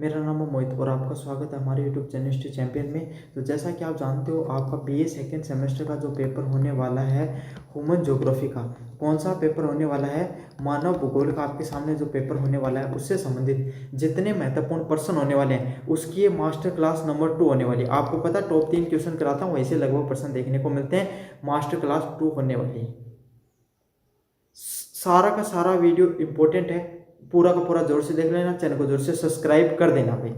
मेरा नाम है मोहित और आपका स्वागत है हमारे यूट्यूब चैनल हिस्ट्री चैंपियन में। तो जैसा कि आप जानते हो, आपका बीए सेकेंड सेमेस्टर का जो पेपर होने वाला है ह्यूमन ज्योग्राफी का, कौन सा पेपर होने वाला है, मानव भूगोल का आपके सामने जो पेपर होने वाला है उससे संबंधित जितने महत्वपूर्ण प्रश्न होने वाले हैं उसकी ये मास्टर क्लास नंबर 2 होने वाली है। आपको पता टॉप 3 क्वेश्चन कराता हूँ, वैसे लगभग प्रश्न देखने को मिलते हैं। मास्टर क्लास 2 होने वाली है। सारा का सारा वीडियो इंपॉर्टेंट है, पूरा का पूरा जोर से देख लेना, चैनल को जोर से सब्सक्राइब कर देना भाई।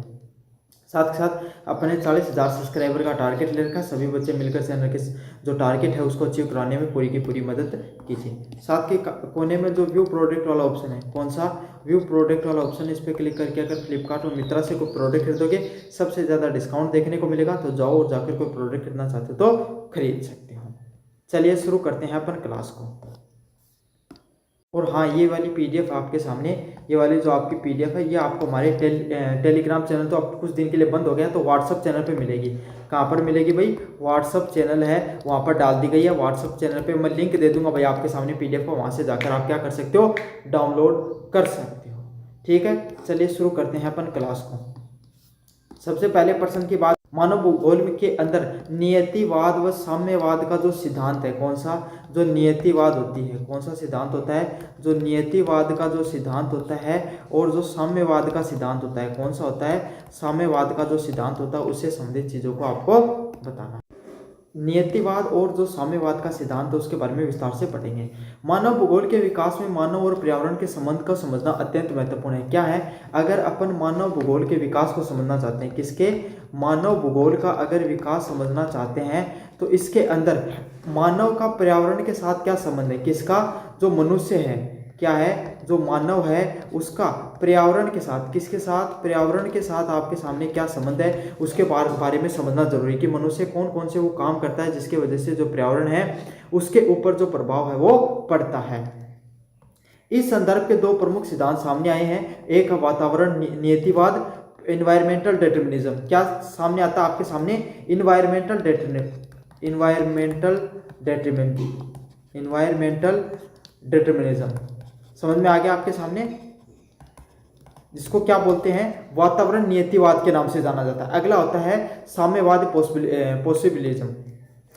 साथ के साथ अपने 40,000 सब्सक्राइबर का टारगेट ले रखा, सभी बच्चे मिलकर चैनल के जो टारगेट है उसको अचीव कराने में पूरी की पूरी मदद कीजिए। साथ के कोने में जो व्यू प्रोडक्ट वाला ऑप्शन है, कौन सा व्यू प्रोडक्ट वाला ऑप्शन है, इस पर क्लिक करके अगर फ्लिपकार्ट और मित्रा से कोई प्रोडक्ट खरीदोगे सबसे ज़्यादा डिस्काउंट देखने को मिलेगा। तो जाओ और जाकर कोई प्रोडक्ट खरीदना चाहते हो तो खरीद सकते हो। चलिए शुरू करते हैं अपन क्लास को। और हाँ, ये वाली पीडीएफ आपके सामने, ये वाली जो आपकी पीडीएफ है ये आपको हमारे टेलीग्राम चैनल तो अब कुछ दिन के लिए बंद हो गया, तो व्हाट्सअप चैनल पे मिलेगी। कहाँ पर मिलेगी भाई? व्हाट्सअप चैनल है वहाँ पर डाल दी गई है। व्हाट्सअप चैनल पे मैं लिंक दे दूंगा भाई आपके सामने पीडीएफ को, वहाँ से जाकर आप क्या कर सकते हो, डाउनलोड कर सकते हो। ठीक है, चलिए शुरू करते हैं अपन क्लास को। सबसे पहले प्रश्न की बात, मानव भूगोल के अंदर नियतिवाद व साम्यवाद का जो सिद्धांत है, कौन सा, जो नियतिवाद होती है, कौन सा सिद्धांत होता है, जो नियतिवाद का जो सिद्धांत होता है और जो साम्यवाद का सिद्धांत होता है, कौन सा होता है, साम्यवाद का जो सिद्धांत होता है उससे संबंधित चीजों को आपको बताना। नियतिवाद और जो साम्यवाद का सिद्धांत है उसके बारे में विस्तार से पढ़ेंगे। मानव भूगोल के विकास में मानव और पर्यावरण के संबंध को समझना अत्यंत महत्वपूर्ण है। क्या है? अगर अपन मानव भूगोल के विकास को समझना चाहते हैं, किसके, मानव भूगोल का अगर विकास समझना चाहते हैं तो इसके अंदर मानव का पर्यावरण के साथ क्या संबंध है, किसका, जो मनुष्य है, क्या है, जो मानव है उसका पर्यावरण के साथ, किसके साथ, पर्यावरण के साथ आपके सामने क्या संबंध है उसके बारे में समझना जरूरी है कि मनुष्य कौन कौन से वो काम करता है जिसके वजह से जो पर्यावरण है उसके ऊपर जो प्रभाव है वो पड़ता है। इस संदर्भ के दो प्रमुख सिद्धांत सामने आए हैं, एक है वातावरण नियतिवाद, एनवायरमेंटल डिटर्मिनिज्म। क्या सामने आता है आपके सामने? इन्वायरमेंटल डिटर्मिनिज्म समझ में आ गया आपके सामने, जिसको क्या बोलते हैं, वातावरण नियतिवाद के नाम से जाना जाता है। अगला होता है साम्यवाद पॉसिबिलिज्म।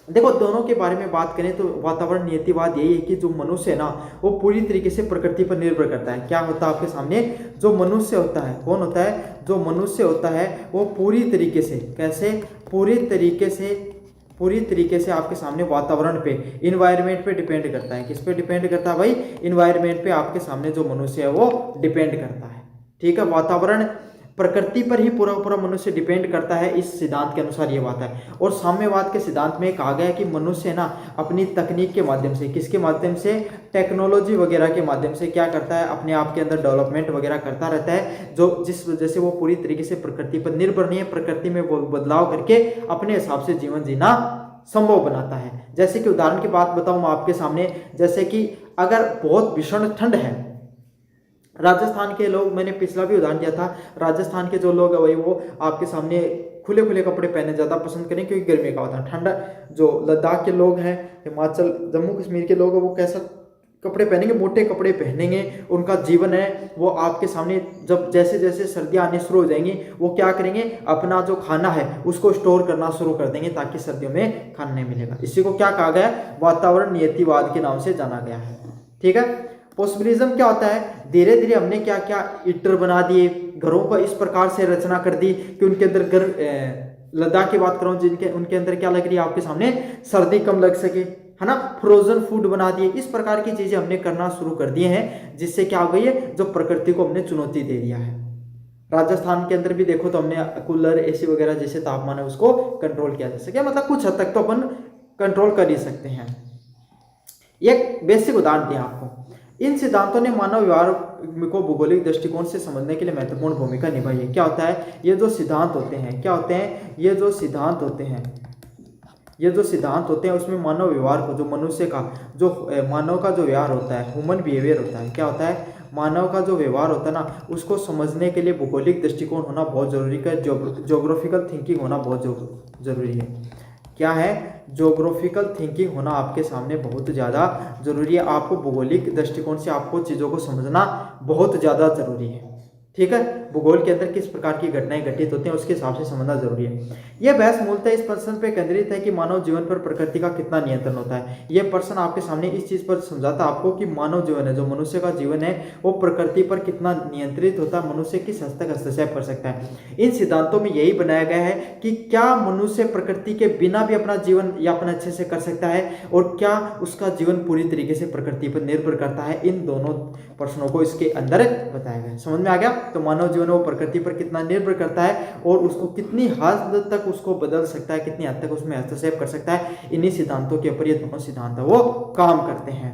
देखो दोनों के बारे में बात करें तो वातावरण नियतिवाद यही है कि जो मनुष्य है ना वो पूरी तरीके से प्रकृति पर निर्भर करता है। क्या होता है आपके सामने, जो मनुष्य होता है, कौन होता है, जो मनुष्य होता है वो पूरी तरीके से, कैसे, पूरी तरीके से आपके सामने वातावरण पे, इन्वायरमेंट पे डिपेंड करता है। किस पे डिपेंड करता है भाई? इन्वायरमेंट पे आपके सामने जो मनुष्य है वो डिपेंड करता है। ठीक है, वातावरण, प्रकृति पर ही पूरा पूरा मनुष्य डिपेंड करता है, इस सिद्धांत के अनुसार ये बात है। और साम्यवाद के सिद्धांत में कहा गया है कि मनुष्य ना अपनी तकनीक के माध्यम से, किसके माध्यम से, टेक्नोलॉजी वगैरह के माध्यम से क्या करता है, अपने आप के अंदर डेवलपमेंट वगैरह करता रहता है, जो जिस वजह से वो पूरी तरीके से प्रकृति पर निर्भर नहीं है, प्रकृति में वो बदलाव करके अपने हिसाब से जीवन जीना संभव बनाता है। जैसे कि उदाहरण की बात बताऊं मैं आपके सामने, जैसे कि अगर बहुत भीषण ठंड है, राजस्थान के लोग, मैंने पिछला भी उदाहरण दिया था, राजस्थान के जो लोग है वही वो आपके सामने खुले खुले कपड़े पहने ज़्यादा पसंद करें क्योंकि गर्मी का होता है। ठंडा जो लद्दाख के लोग हैं, हिमाचल जम्मू कश्मीर के लोग हैं, वो कैसा कपड़े पहनेंगे, मोटे कपड़े पहनेंगे। उनका जीवन है वो आपके सामने, जब जैसे जैसे सर्दियाँ आने शुरू हो जाएंगी वो क्या करेंगे, अपना जो खाना है उसको स्टोर करना शुरू कर देंगे ताकि सर्दियों में खाना नहीं मिलेगा। इसी को क्या कहा गया है, वातावरण नियतिवाद के नाम से जाना गया है। ठीक है, पॉसिबिलिज्म क्या होता है, धीरे धीरे हमने क्या क्या ईटर बना दिए, घरों को इस प्रकार से रचना कर दी कि उनके अंदर लद्दाख की बात करूं जिनके उनके अंदर क्या लग रही है आपके सामने, सर्दी कम लग सके, है ना, फ्रोजन फूड बना दिए। इस प्रकार की चीजें हमने करना शुरू कर दिए हैं, जिससे क्या हो गई है, जो प्रकृति को हमने चुनौती दे दिया है। राजस्थान के अंदर भी देखो तो हमने कूलर, एसी वगैरह जैसे तापमान है उसको कंट्रोल किया जा सके, मतलब कुछ हद तक तो अपन कंट्रोल कर ही सकते हैं। एक बेसिक उदाहरण दिया आपको। इन सिद्धांतों ने मानव व्यवहार को भौगोलिक दृष्टिकोण से समझने के लिए महत्वपूर्ण भूमिका निभाई है। क्या होता है, ये जो सिद्धांत होते हैं, क्या होते हैं, ये जो सिद्धांत होते हैं उसमें मानव व्यवहार को, जो मनुष्य का, जो मानव का जो व्यवहार होता है, ह्यूमन बिहेवियर होता है, क्या होता है, मानव का जो व्यवहार होता है ना उसको समझने के लिए भौगोलिक दृष्टिकोण होना बहुत जरूरी है, ज्योग्राफिकल थिंकिंग होना बहुत जरूरी है। क्या है, ज्योग्राफिकल थिंकिंग होना आपके सामने बहुत ज़्यादा जरूरी है। आपको भौगोलिक दृष्टिकोण से आपको चीज़ों को समझना बहुत ज़्यादा जरूरी है। ठीक है, भूगोल के अंदर किस प्रकार की घटनाएं घटित होती हैं उसके हिसाब से समझना जरूरी है। यह बहस मूलतः इस प्रश्न पर केंद्रित है कि मानव जीवन पर प्रकृति का कितना नियंत्रण होता है। यह प्रश्न आपके सामने इस चीज पर समझाता है आपको कि मानव जीवन है, जो मनुष्य का जीवन है, वो प्रकृति पर कितना नियंत्रित होता है, मनुष्य किस हद तक हस्तक्षेप कर सकता है। इन सिद्धांतों में यही बनाया गया है कि क्या मनुष्य प्रकृति के बिना भी अपना जीवन यापन अच्छे से कर सकता है और क्या उसका जीवन पूरी तरीके से प्रकृति पर निर्भर करता है। इन दोनों प्रश्नों को इसके अंदर बताया गया है। समझ में आ गया? तो मानव जीवन वो प्रकृति पर कितना निर्भर करता है और उसको कितनी हद तक उसको बदल सकता है, कितनी हद तक उसमें हस्तक्षेप कर सकता है, इन्हीं सिद्धांतों के ऊपर ये दोनों सिद्धांत वो काम करते हैं।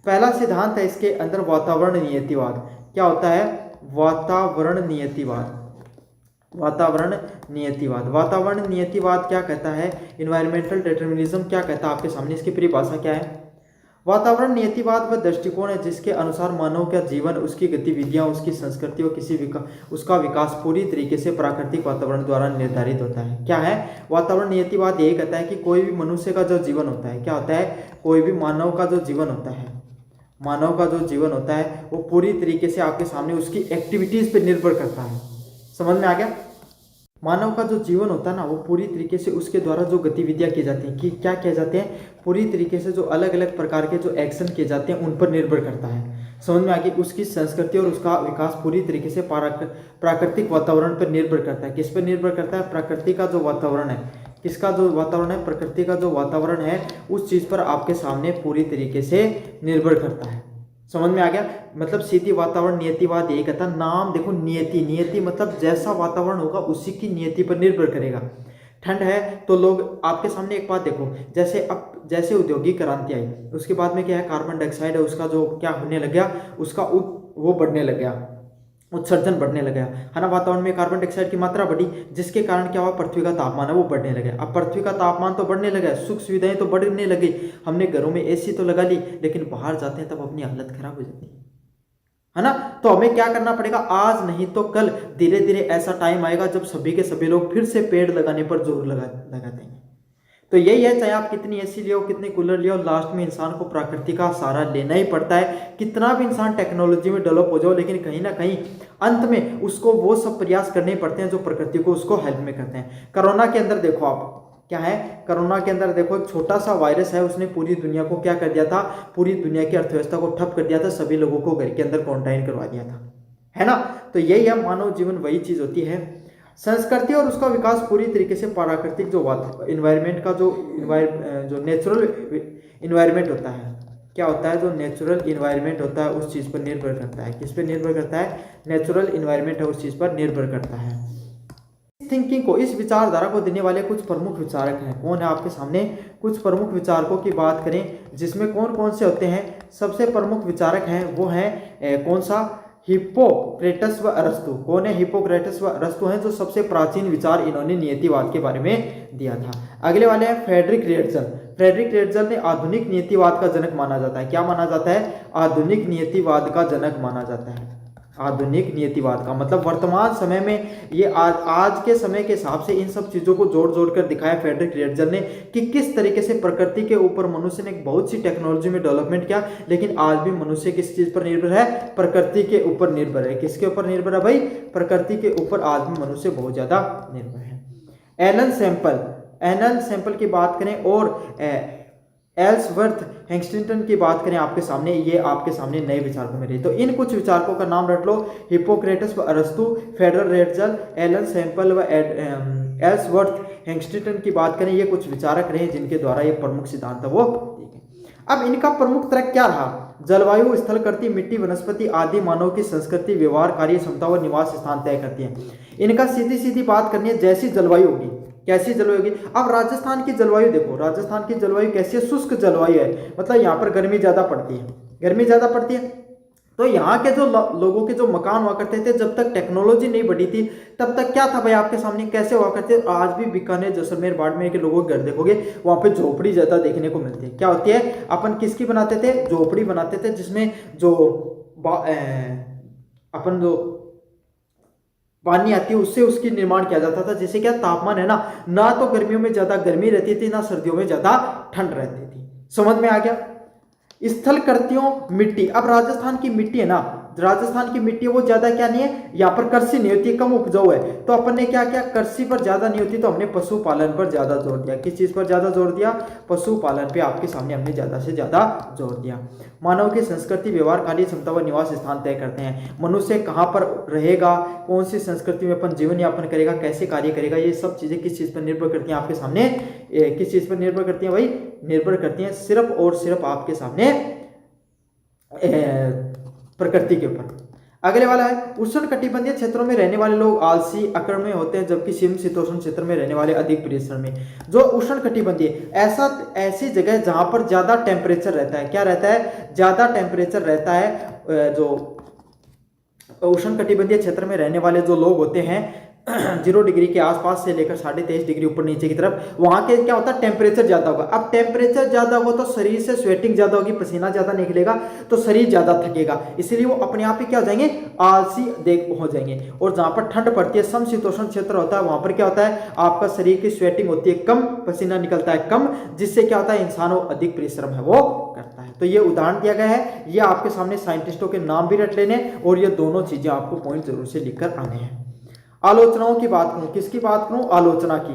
पहला सिद्धांत है इसके अंदर वातावरण नियतिवाद। क्या होता है? वातावरण नियतिवाद। वातावरण नियतिवाद। वातावरण नियतिवाद क्या कहता है? इन्वायरमेंटल डिटर्मिनिज्म क्या कहता है आपके सामने, इसकी परिभाषा क्या है? वातावरण नियतिवाद वह दृष्टिकोण है जिसके अनुसार मानव का जीवन, उसकी गतिविधियां, उसकी संस्कृति और उसका विकास पूरी तरीके से प्राकृतिक वातावरण द्वारा निर्धारित होता है। क्या है? वातावरण नियतिवाद यही कहता है कि कोई भी मनुष्य का जो जीवन होता है, क्या होता है? कोई भी मानव का जो जीवन होता है, मानव का जो जीवन होता है वो पूरी तरीके से आपके सामने उसकी एक्टिविटीज पर निर्भर करता है। समझ में आ गया? मानव का जो जीवन होता है ना, वो पूरी तरीके से उसके द्वारा जो गतिविधियां की जाती हैं, कि क्या किया जाते हैं, पूरी तरीके से जो अलग अलग प्रकार के जो एक्शन किए जाते हैं उन पर निर्भर करता है। समझ में आ गई? उसकी संस्कृति और उसका विकास पूरी तरीके से प्राकृतिक वातावरण पर निर्भर करता है। किस पर निर्भर करता है? प्रकृति का जो वातावरण है। किसका जो वातावरण है? प्रकृति का जो वातावरण है उस चीज पर आपके सामने पूरी तरीके से निर्भर करता है। समझ में आ गया? मतलब सीधी वातावरण नियतिवाद यही कहता, नाम देखो नियति। नियति मतलब जैसा वातावरण होगा उसी की नियति पर निर्भर करेगा। ठंड है तो लोग, आपके सामने एक बात देखो, जैसे औद्योगिक क्रांति आई उसके बाद में क्या है, कार्बन डाइऑक्साइड है उसका जो क्या होने लग गया, उसका वो बढ़ने लग गया, उत्सर्जन बढ़ने लगा है ना। वातावरण में कार्बन डाइऑक्साइड की मात्रा बढ़ी, जिसके कारण क्या हुआ, पृथ्वी का तापमान है वो बढ़ने लगा। अब पृथ्वी का तापमान तो बढ़ने लगा, सुख सुविधाएं तो बढ़ने लगी, हमने घरों में एसी तो लगा ली, लेकिन बाहर जाते हैं तब अपनी हालत खराब हो जाती है ना। तो हमें क्या करना पड़ेगा, आज नहीं तो कल धीरे धीरे ऐसा टाइम आएगा जब सभी के सभी लोग फिर से पेड़ लगाने पर जोर लगा देंगे। तो यही है, चाहे आप कितनी एसी लियो, कितने कूलर लियो, लास्ट में इंसान को प्रकृति का सहारा लेना ही पड़ता है। कितना भी इंसान टेक्नोलॉजी में डेवलप हो जाओ, लेकिन कहीं ना कहीं अंत में उसको वो सब प्रयास करने पड़ते हैं जो प्रकृति को उसको हेल्प में करते हैं। कोरोना के अंदर देखो आप, क्या है, कोरोना के अंदर देखो, एक छोटा सा वायरस है, उसने पूरी दुनिया को क्या कर दिया था, पूरी दुनिया की अर्थव्यवस्था को ठप कर दिया था, सभी लोगों को घर के अंदर क्वारंटाइन करवा दिया था, है ना। तो यही है, मानव जीवन वही चीज होती है। संस्कृति और उसका विकास पूरी तरीके से प्राकृतिक जो इन्वायरमेंट का जो नेचुरल इन्वायरमेंट होता है, क्या होता है, जो नेचुरल इन्वायरमेंट होता है उस चीज़ पर निर्भर करता है। किस पर निर्भर करता है? नेचुरल इन्वायरमेंट है उस चीज़ पर निर्भर करता है। थिंकिंग को, इस विचारधारा को देने वाले कुछ प्रमुख विचारक हैं। कौन है आपके सामने? कुछ प्रमुख विचारकों की बात करें जिसमें कौन कौन से होते हैं। सबसे प्रमुख विचारक हैं वो हैं कौन सा, हिप्पोक्रेटस व अरस्तु। कौन है? हिप्पोक्रेटस व अरस्तु हैं जो सबसे प्राचीन विचार इन्होंने नियतिवाद के बारे में दिया था। अगले वाले हैं फ्रेडरिक रेटजल। फ्रेडरिक रेटजल ने आधुनिक नियतिवाद का जनक माना जाता है। क्या माना जाता है? आधुनिक नियतिवाद का जनक माना जाता है। आधुनिक नियतिवाद का मतलब वर्तमान समय में ये आज के समय के हिसाब से इन सब चीज़ों को जोड़ जोड़ कर दिखाया फ्रेडरिक रेटजल ने कि किस तरीके से प्रकृति के ऊपर मनुष्य ने बहुत सी टेक्नोलॉजी में डेवलपमेंट किया, लेकिन आज भी मनुष्य किस चीज़ पर निर्भर है? प्रकृति के ऊपर निर्भर है। किसके ऊपर निर्भर है भाई? प्रकृति के ऊपर आज भी मनुष्य बहुत ज़्यादा निर्भर है। एलन सैंपल की बात करें और एल्सवर्थ हेंस्टिंगटन की बात करें आपके सामने, ये आपके सामने नए विचारकों में रहे। तो इन कुछ विचारकों का नाम रट लो, हिप्पोक्रेटस व अरस्तु, फ्रेडरिक रेटजल, एलन सैंपल व एल्सवर्थ हेंस्टिंगटन की बात करें, ये कुछ विचारक रहे जिनके द्वारा ये प्रमुख सिद्धांत है वो दिए। अब इनका प्रमुख तर्क क्या रहा? जलवायु, स्थलकृति, मिट्टी, वनस्पति आदि मानव की संस्कृति, व्यवहार, कार्य क्षमता व निवास स्थान तय करती है। इनका सीधी सीधी बात करनी है, जैसी जलवायु होगी, कैसी जलवायु होगी। अब राजस्थान की जलवायु देखो, राजस्थान की जलवायु कैसी है? शुष्क जलवायु है, मतलब यहाँ पर गर्मी ज्यादा पड़ती है, गर्मी ज्यादा पड़ती है। तो यहाँ के जो लोगों के जो मकान हुआ करते थे, जब तक टेक्नोलॉजी नहीं बढ़ी थी तब तक क्या था भाई आपके सामने, कैसे हुआ करते? आज भी बीकानेर, जैसलमेर, बाड़मेर के लोगों के घर देखोगे वहां पे झोपड़ी ज्यादा देखने को मिलती है। क्या होती है? अपन किसकी बनाते थे? झोपड़ी बनाते थे, जिसमें जो अपन जो पानी आती है उससे उसकी निर्माण किया जाता था, जिससे क्या तापमान है ना तो गर्मियों में ज्यादा गर्मी रहती थी, ना सर्दियों में ज्यादा ठंड रहती थी। समझ में आ गया? स्थल कृतियों, मिट्टी। अब राजस्थान की मिट्टी है ना, राजस्थान की मिट्टी वो ज्यादा क्या नहीं है, यहाँ पर कृषि नहीं होती, कम उपजाऊ है, तो अपन ने क्या किया, कृषि पर ज्यादा नहीं होती तो हमने पशुपालन पर ज्यादा जोर दिया। किस चीज पर ज्यादा जोर दिया, पशुपालन पे आपके सामने हमने ज्यादा से ज्यादा जोर दिया। मानव की संस्कृति, व्यवहार, कार्य क्षमता व निवास स्थान तय करते हैं। मनुष्य कहाँ पर रहेगा, कौन सी संस्कृति में अपन जीवन यापन करेगा, कैसे कार्य करेगा, ये सब चीजें किस चीज पर निर्भर करती हैं आपके सामने, किस चीज पर निर्भर करती हैं भाई, निर्भर करती हैं सिर्फ और सिर्फ आपके सामने प्रकृति के ऊपर। अगले वाला है, उष्ण कटिबंधीय क्षेत्रों में रहने वाले लोग आलसी, अकर्मण्य होते हैं, जबकि समशीतोष्ण क्षेत्र में रहने वाले अधिक परिश्रमी। जो उष्ण कटिबंधीय, ऐसी जगह जहां पर ज्यादा टेम्परेचर रहता है, क्या रहता है, ज्यादा टेम्परेचर रहता है। जो उष्ण कटिबंधीय क्षेत्र में रहने वाले जो लोग होते हैं 0 डिग्री के आसपास से लेकर 23.5 डिग्री ऊपर नीचे की तरफ, वहां के क्या होता है, टेम्परेचर ज्यादा होगा। अब टेम्परेचर ज्यादा होगा तो शरीर से स्वेटिंग ज्यादा होगी, पसीना ज्यादा निकलेगा, तो शरीर ज्यादा थकेगा, इसलिए वो अपने आप ही क्या हो जाएंगे, आलसी हो जाएंगे। और जहां पर ठंड पड़ती है, समशीतोष्ण क्षेत्र होता है, वहां पर क्या होता है, आपका शरीर की स्वेटिंग होती है कम, पसीना निकलता है कम, जिससे क्या होता है, इंसान अधिक परिश्रम है वो करता है। तो ये उदाहरण दिया गया है, ये आपके सामने साइंटिस्टों के नाम भी रट लेने, और ये दोनों चीजें आपको पॉइंट जरूर से लिखकर आने हैं। आलोचनाओं की बात करूं, किसकी बात करूं, आलोचना की।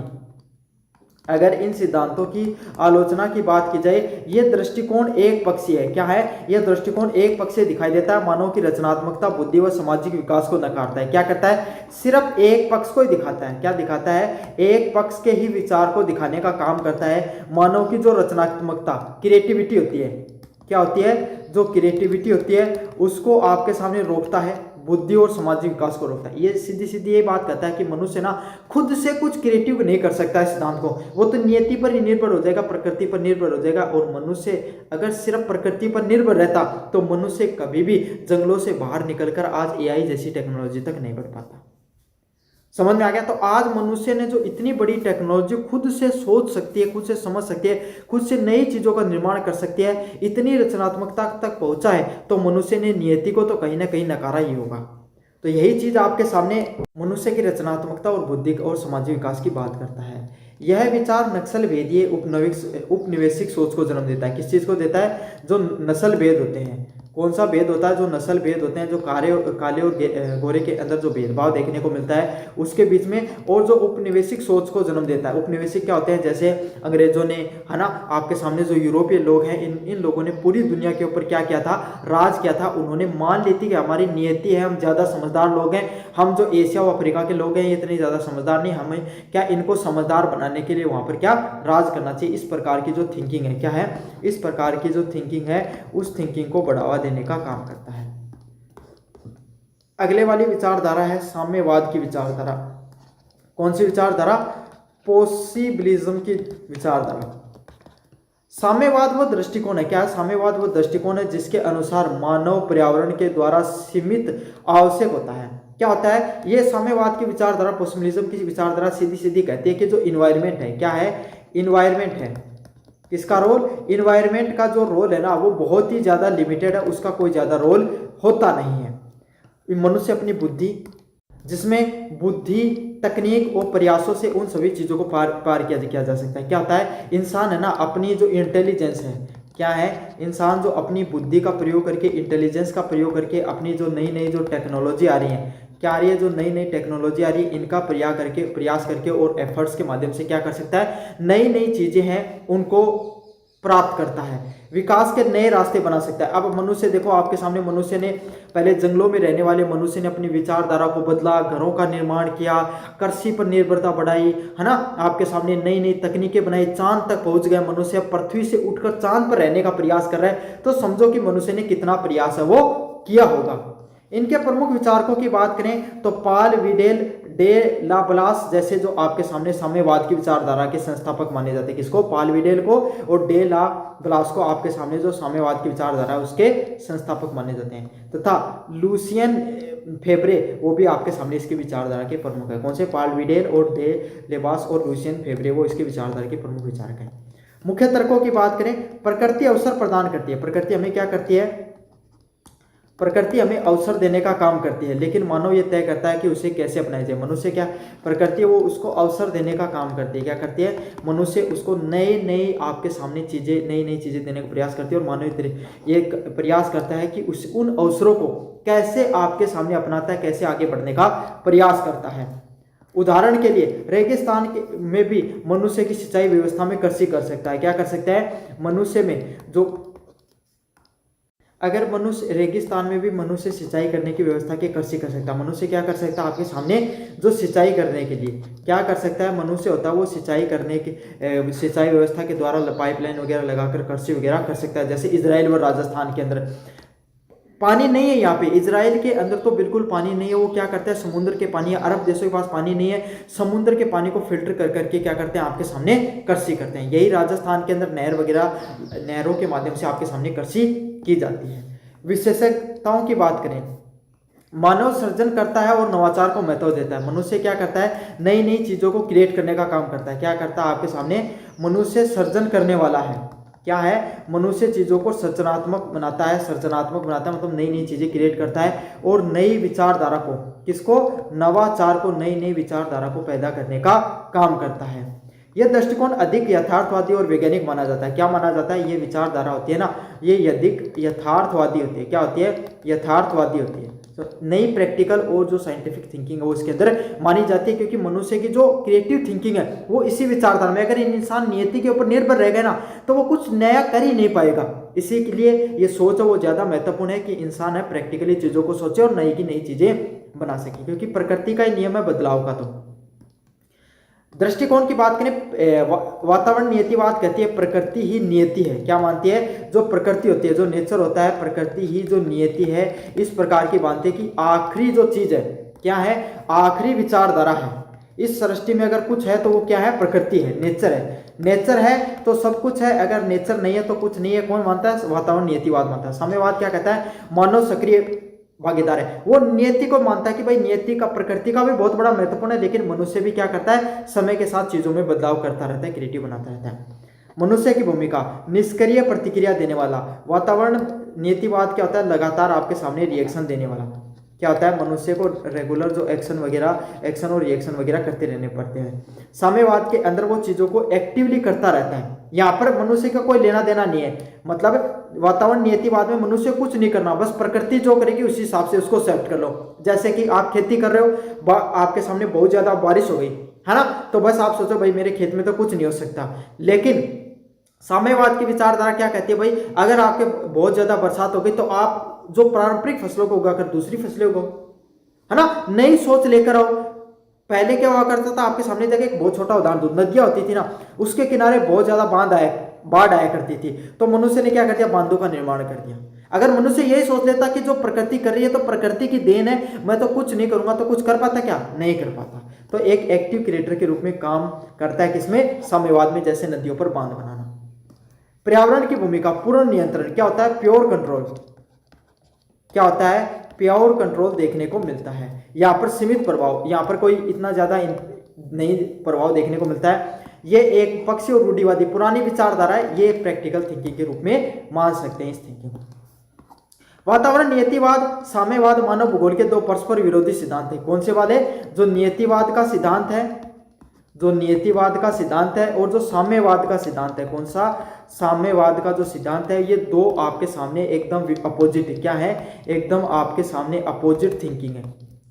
अगर इन सिद्धांतों की आलोचना की बात की जाए, यह दृष्टिकोण एक पक्षीय है। क्या है, यह दृष्टिकोण एक पक्षीय दिखाई देता है, मानव की रचनात्मकता, बुद्धि व सामाजिक विकास को नकारता है। क्या करता है, सिर्फ एक पक्ष को ही दिखाता है। क्या दिखाता है, एक पक्ष के ही विचार को दिखाने का काम करता है। मानव की जो रचनात्मकता, क्रिएटिविटी होती है, क्या होती है, जो क्रिएटिविटी होती है, उसको आपके सामने रोकता है, बुद्धि और सामाजिक विकास को रोकता है। ये सीधी सीधी ये बात कहता है कि मनुष्य ना खुद से कुछ क्रिएटिव नहीं कर सकता है सिद्धांत को, वो तो नियति पर ही निर्भर हो जाएगा, प्रकृति पर निर्भर हो जाएगा। और मनुष्य अगर सिर्फ प्रकृति पर निर्भर रहता तो मनुष्य कभी भी जंगलों से बाहर निकलकर आज एआई जैसी टेक्नोलॉजी तक नहीं बढ़ पाता। समझ में आ गया। तो आज मनुष्य ने जो इतनी बड़ी टेक्नोलॉजी खुद से सोच सकती है, खुद से समझ सकती है, खुद से नई चीजों का निर्माण कर सकती है, इतनी रचनात्मकता तक पहुंचा है, तो मनुष्य ने नियति को तो कहीं ना कहीं नकारा ही होगा। तो यही चीज आपके सामने मनुष्य की रचनात्मकता और बुद्धि और सामाजिक विकास की बात करता है। यह विचार नक्सल भेदीय उपनिवेशिक सोच को जन्म देता है। किस चीज को देता है, जो नस्ल भेद होते हैं। कौन सा भेद होता है, जो नस्ल भेद होते हैं, जो काले और गोरे के अंदर जो भेदभाव देखने को मिलता है उसके बीच में, और जो उपनिवेशिक सोच को जन्म देता है। उपनिवेशिक क्या होते हैं, जैसे अंग्रेजों ने, है ना, आपके सामने जो यूरोपीय लोग हैं, इन लोगों ने पूरी दुनिया के ऊपर क्या किया था, राज किया था। उन्होंने मान ली थी कि हमारी नियति है, हम ज्यादा समझदार लोग हैं, हम जो एशिया और अफ्रीका के लोग हैं ये इतने ज्यादा समझदार नहीं, हमें क्या इनको समझदार बनाने के लिए वहां पर क्या राज करना चाहिए। इस प्रकार की जो थिंकिंग है, क्या है, इस प्रकार की जो थिंकिंग है, उस थिंकिंग को बढ़ावा देने का काम करता है। अगले वाली विचारधारा है साम्यवाद की विचारधारा। कौन सी विचारधारा, पॉसिबिलिज्म की विचारधारा। साम्यवाद वो दृष्टिकोण है, क्या है, साम्यवाद वो दृष्टिकोण है जिसके अनुसार मानव पर्यावरण के द्वारा सीमित आवश्यक होता है। क्या होता है, ये साम्यवाद की विचारधारा, पॉसिबिलिज्म की विचारधारा सीधी सीधी कहती है कि जो इन्वायरमेंट है, क्या है, इन्वायरमेंट है, किसका रोल, इन्वायरमेंट का जो रोल है ना वो बहुत ही ज्यादा लिमिटेड है, उसका कोई ज्यादा रोल होता नहीं है। मनुष्य अपनी बुद्धि, जिसमें बुद्धि, तकनीक और प्रयासों से उन सभी चीजों को पार किया जा सकता है। क्या होता है, इंसान है ना अपनी जो इंटेलिजेंस है, क्या है, इंसान जो अपनी बुद्धि का प्रयोग करके, इंटेलिजेंस का प्रयोग करके अपनी जो नई नई जो टेक्नोलॉजी आ रही है, क्या आ रही है, जो नई नई टेक्नोलॉजी आ रही है, इनका प्रयास करके और एफर्ट्स के माध्यम से क्या कर सकता है, नई नई चीजें हैं उनको प्राप्त करता है, विकास के नए रास्ते बना सकता है। अब मनुष्य देखो, आपके सामने मनुष्य ने पहले जंगलों में रहने वाले मनुष्य ने अपनी विचारधारा को बदला, घरों का निर्माण किया, कृषि पर निर्भरता बढ़ाई, है ना, आपके सामने नई नई तकनीकें बनाई, चांद तक पहुंच गया मनुष्य, पृथ्वी से उठकर चांद पर रहने का प्रयास कर रहा है। तो समझो कि मनुष्य ने कितना प्रयास है वो किया होगा। इनके प्रमुख विचारकों की बात करें तो पाल विडेल, डे ला ब्लास जैसे जो आपके सामने साम्यवाद की विचारधारा के संस्थापक माने जाते हैं। किसको, पाल विडेल को और डे ला ब्लास को आपके सामने जो साम्यवाद की विचारधारा है उसके संस्थापक माने जाते हैं। तथा लुसियन फेब्रे वो भी आपके सामने इसकी विचारधारा के प्रमुख है। कौन से, पाल विडेल और डे लेबास और लुसियन फेब्रे वो इसकी विचारधारा के प्रमुख विचारक हैं। मुख्य तर्कों की बात करें, प्रकृति अवसर प्रदान करती है। प्रकृति हमें क्या करती है, प्रकृति हमें अवसर देने का काम करती है, लेकिन मानव ये तय करता है कि उसे कैसे अपनाया जाए। मनुष्य क्या, प्रकृति वो उसको अवसर देने का काम करती है। क्या करती है? मनुष्य उसको नई नई आपके सामने चीज़ें, नई नई चीज़ें देने का प्रयास करती है, और मानव ये प्रयास करता है कि उन अवसरों को कैसे आपके सामने अपनाता है, कैसे आगे बढ़ने का प्रयास करता है। उदाहरण के लिए रेगिस्तान में भी मनुष्य की सिंचाई व्यवस्था में कृषि कर सकता है। क्या कर सकता है? मनुष्य में जो, अगर मनुष्य रेगिस्तान में भी मनुष्य सिंचाई करने की व्यवस्था की कृषि कर सकता है। मनुष्य क्या कर सकता है? आपके सामने जो सिंचाई करने के लिए क्या कर सकता है मनुष्य होता है, वो सिंचाई करने की सिंचाई व्यवस्था के द्वारा पाइपलाइन वगैरह लगाकर कृषि वगैरह कर सकता है। जैसे इजराइल व राजस्थान के अंदर पानी नहीं है, यहाँ पे इजराइल के अंदर तो बिल्कुल पानी नहीं है। वो क्या करता है? समुद्र के पानी, अरब देशों के पास पानी नहीं है, समुद्र के पानी को फिल्टर कर करके क्या करते हैं? आपके सामने कृषि करते हैं। यही राजस्थान के अंदर नहर वगैरह, नहरों के माध्यम से आपके सामने कृषि की जाती है। विशेषताओं की बात करें, मानव सृजन करता है और नवाचार को महत्व देता है। मनुष्य क्या करता है? नई नई चीज़ों को क्रिएट करने का काम करता है। क्या करता है? आपके सामने मनुष्य सृजन करने वाला है। क्या है? मनुष्य चीज़ों को सृजनात्मक बनाता है। सृजनात्मक बनाता है मतलब नई नई चीज़ें क्रिएट करता है, और नई विचारधारा को, किसको? नवाचार को, नई नई विचारधारा को पैदा करने का काम करता है। यह दृष्टिकोण अधिक यथार्थवादी और वैज्ञानिक माना जाता है। क्या माना जाता है? ये विचारधारा होती है ना, ये अधिक यथार्थवादी होती है। क्या होती है? यथार्थवादी होती है। तो नई प्रैक्टिकल और जो साइंटिफिक थिंकिंग है वो इसके अंदर मानी जाती है, क्योंकि मनुष्य की जो क्रिएटिव थिंकिंग है वो इसी विचारधारा में, अगर इंसान नियति के ऊपर निर्भर रह गया ना तो वो कुछ नया कर ही नहीं पाएगा। इसी के लिए ये सोच है वो ज़्यादा महत्वपूर्ण है कि इंसान है प्रैक्टिकली चीज़ों को सोचे और नई की नई चीज़ें बना सके, क्योंकि प्रकृति का ही नियम है बदलाव का। तो दृष्टिकोण की बात करें, वातावरण नियतिवाद कहती है प्रकृति ही नियति है। क्या मानती है? जो प्रकृति होती है, जो नेचर होता है, प्रकृति ही जो नियति है, इस प्रकार की मानती है कि आखिरी जो चीज है क्या है? आखिरी विचारधारा है इस सृष्टि में। अगर कुछ है तो वो क्या है? प्रकृति है, नेचर है। नेचर है तो सब कुछ है, अगर नेचर नहीं है तो कुछ नहीं है। कौन मानता है? वातावरण नियतिवाद मानता है। साम्यवाद क्या कहता है? मानव सक्रिय भागीदार है। वो नियति को मानता है कि भाई नियति का, प्रकृति का भी बहुत बड़ा महत्वपूर्ण है, लेकिन मनुष्य भी क्या करता है? समय के साथ चीजों में बदलाव करता रहता है, क्रिएटिव बनाता रहता है। मनुष्य की भूमिका, निष्क्रिय प्रतिक्रिया देने वाला। वातावरण नियतिवाद क्या होता है? लगातार आपके सामने रिएक्शन देने वाला। क्या होता है? मनुष्य को रेगुलर जो एक्शन वगैरह, एक्शन और रिएक्शन वगैरह करते रहने पड़ते हैं। साम्यवाद के अंदर वो चीजों को एक्टिवली करता रहता है। यहाँ पर मनुष्य का कोई लेना देना नहीं है। मतलब वातावरण नियतिवाद में मनुष्य कुछ नहीं करना, बस प्रकृति जो करेगी उसी हिसाब से उसको एक्सेप्ट कर लो। जैसे कि आप खेती कर रहे हो, आपके सामने बहुत ज्यादा बारिश हो गई है ना, तो बस आप सोचो भाई मेरे खेत में तो कुछ नहीं हो सकता। लेकिन साम्यवाद की विचारधारा क्या कहती है? भाई अगर आपके बहुत ज्यादा बरसात हो गई तो आप जो पारंपरिक फसलों को उगाकर दूसरी फसलें उगाओ, है ना, नई सोच लेकर आओ। पहले क्या हुआ करता था? आपके सामने देखिए, एक बहुत छोटा उदाहरण दूं, नदियां होती थी ना, उसके किनारे बहुत ज्यादा बाढ़ आया करती थी, तो मनुष्य ने क्या कर दिया? बांधों का निर्माण कर दिया। अगर मनुष्य यही सोच लेता कि जो प्रकृति कर रही है तो प्रकृति की देन है, मैं तो कुछ नहीं करूंगा, तो कुछ कर पाता? क्या नहीं कर पाता। तो एक एक्टिव क्रिएटर के रूप में काम करता है किसमें? साम्यवाद में, जैसे नदियों पर बांध बनाना। पर्यावरण की भूमिका, पूर्ण नियंत्रण। क्या होता है? Pure control. क्या होता है? प्योर कंट्रोल देखने को मिलता है। यहाँ पर सीमित प्रभाव, यहाँ पर कोई इतना ज्यादा नहीं प्रभाव देखने को मिलता है। ये एक पक्षी और रूढ़िवादी पुरानी विचारधारा है, ये प्रैक्टिकल थिंकिंग के रूप में मान सकते हैं इस थिंकिंग को। वातावरण नियतिवाद, साम्यवाद मानव भूगोल के दो परस्पर विरोधी सिद्धांत है। कौन से वाले? जो नियतिवाद का सिद्धांत है, जो नियतिवाद का सिद्धांत है, और जो साम्यवाद का सिद्धांत है। कौन सा? साम्यवाद का जो सिद्धांत है, ये दो आपके सामने एकदम अपोजिट है। क्या है? एकदम आपके सामने अपोजिट थिंकिंग है।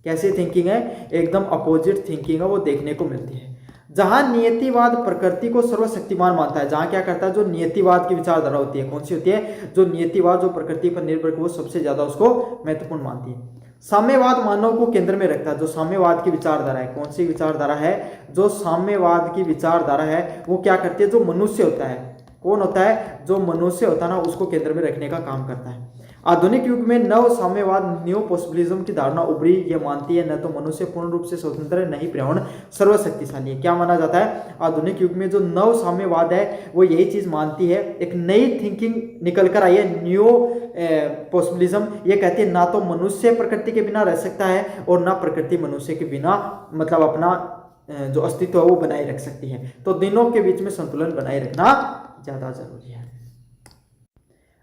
कैसे थिंकिंग है? एकदम अपोजिट थिंकिंग है, वो देखने को मिलती है। जहां नियतिवाद प्रकृति को सर्वशक्तिमान मानता है, जहां क्या करता है? जो नियतिवाद की विचारधारा होती है, कौन सी होती है? जो नियतिवाद जो प्रकृति पर निर्भर, वो सबसे ज्यादा उसको महत्वपूर्ण मानती है। साम्यवाद मानव को केंद्र में रखता है। जो साम्यवाद की विचारधारा है, कौन सी विचारधारा है? जो साम्यवाद की विचारधारा है वो क्या करती है? जो मनुष्य होता है, कौन होता है? जो मनुष्य होता है ना, उसको केंद्र में रखने का काम करता है। आधुनिक युग में नव साम्यवाद, न्यू पॉसिबिलिज्म की धारणा उभरी। ये मानती है न तो मनुष्य पूर्ण रूप से स्वतंत्र है, न ही पर्यावरण सर्वशक्तिशाली है। क्या माना जाता है? आधुनिक युग में जो नव साम्यवाद है वो यही चीज मानती है, एक नई थिंकिंग निकल कर आई है, न्यू पॉसिबिलिज्म। ये कहती है ना तो मनुष्य प्रकृति के बिना रह सकता है, और ना प्रकृति मनुष्य के बिना मतलब अपना जो अस्तित्व है वो बनाए रख सकती है। तो दोनों के बीच में संतुलन बनाए रखना ज्यादा जरूरी है।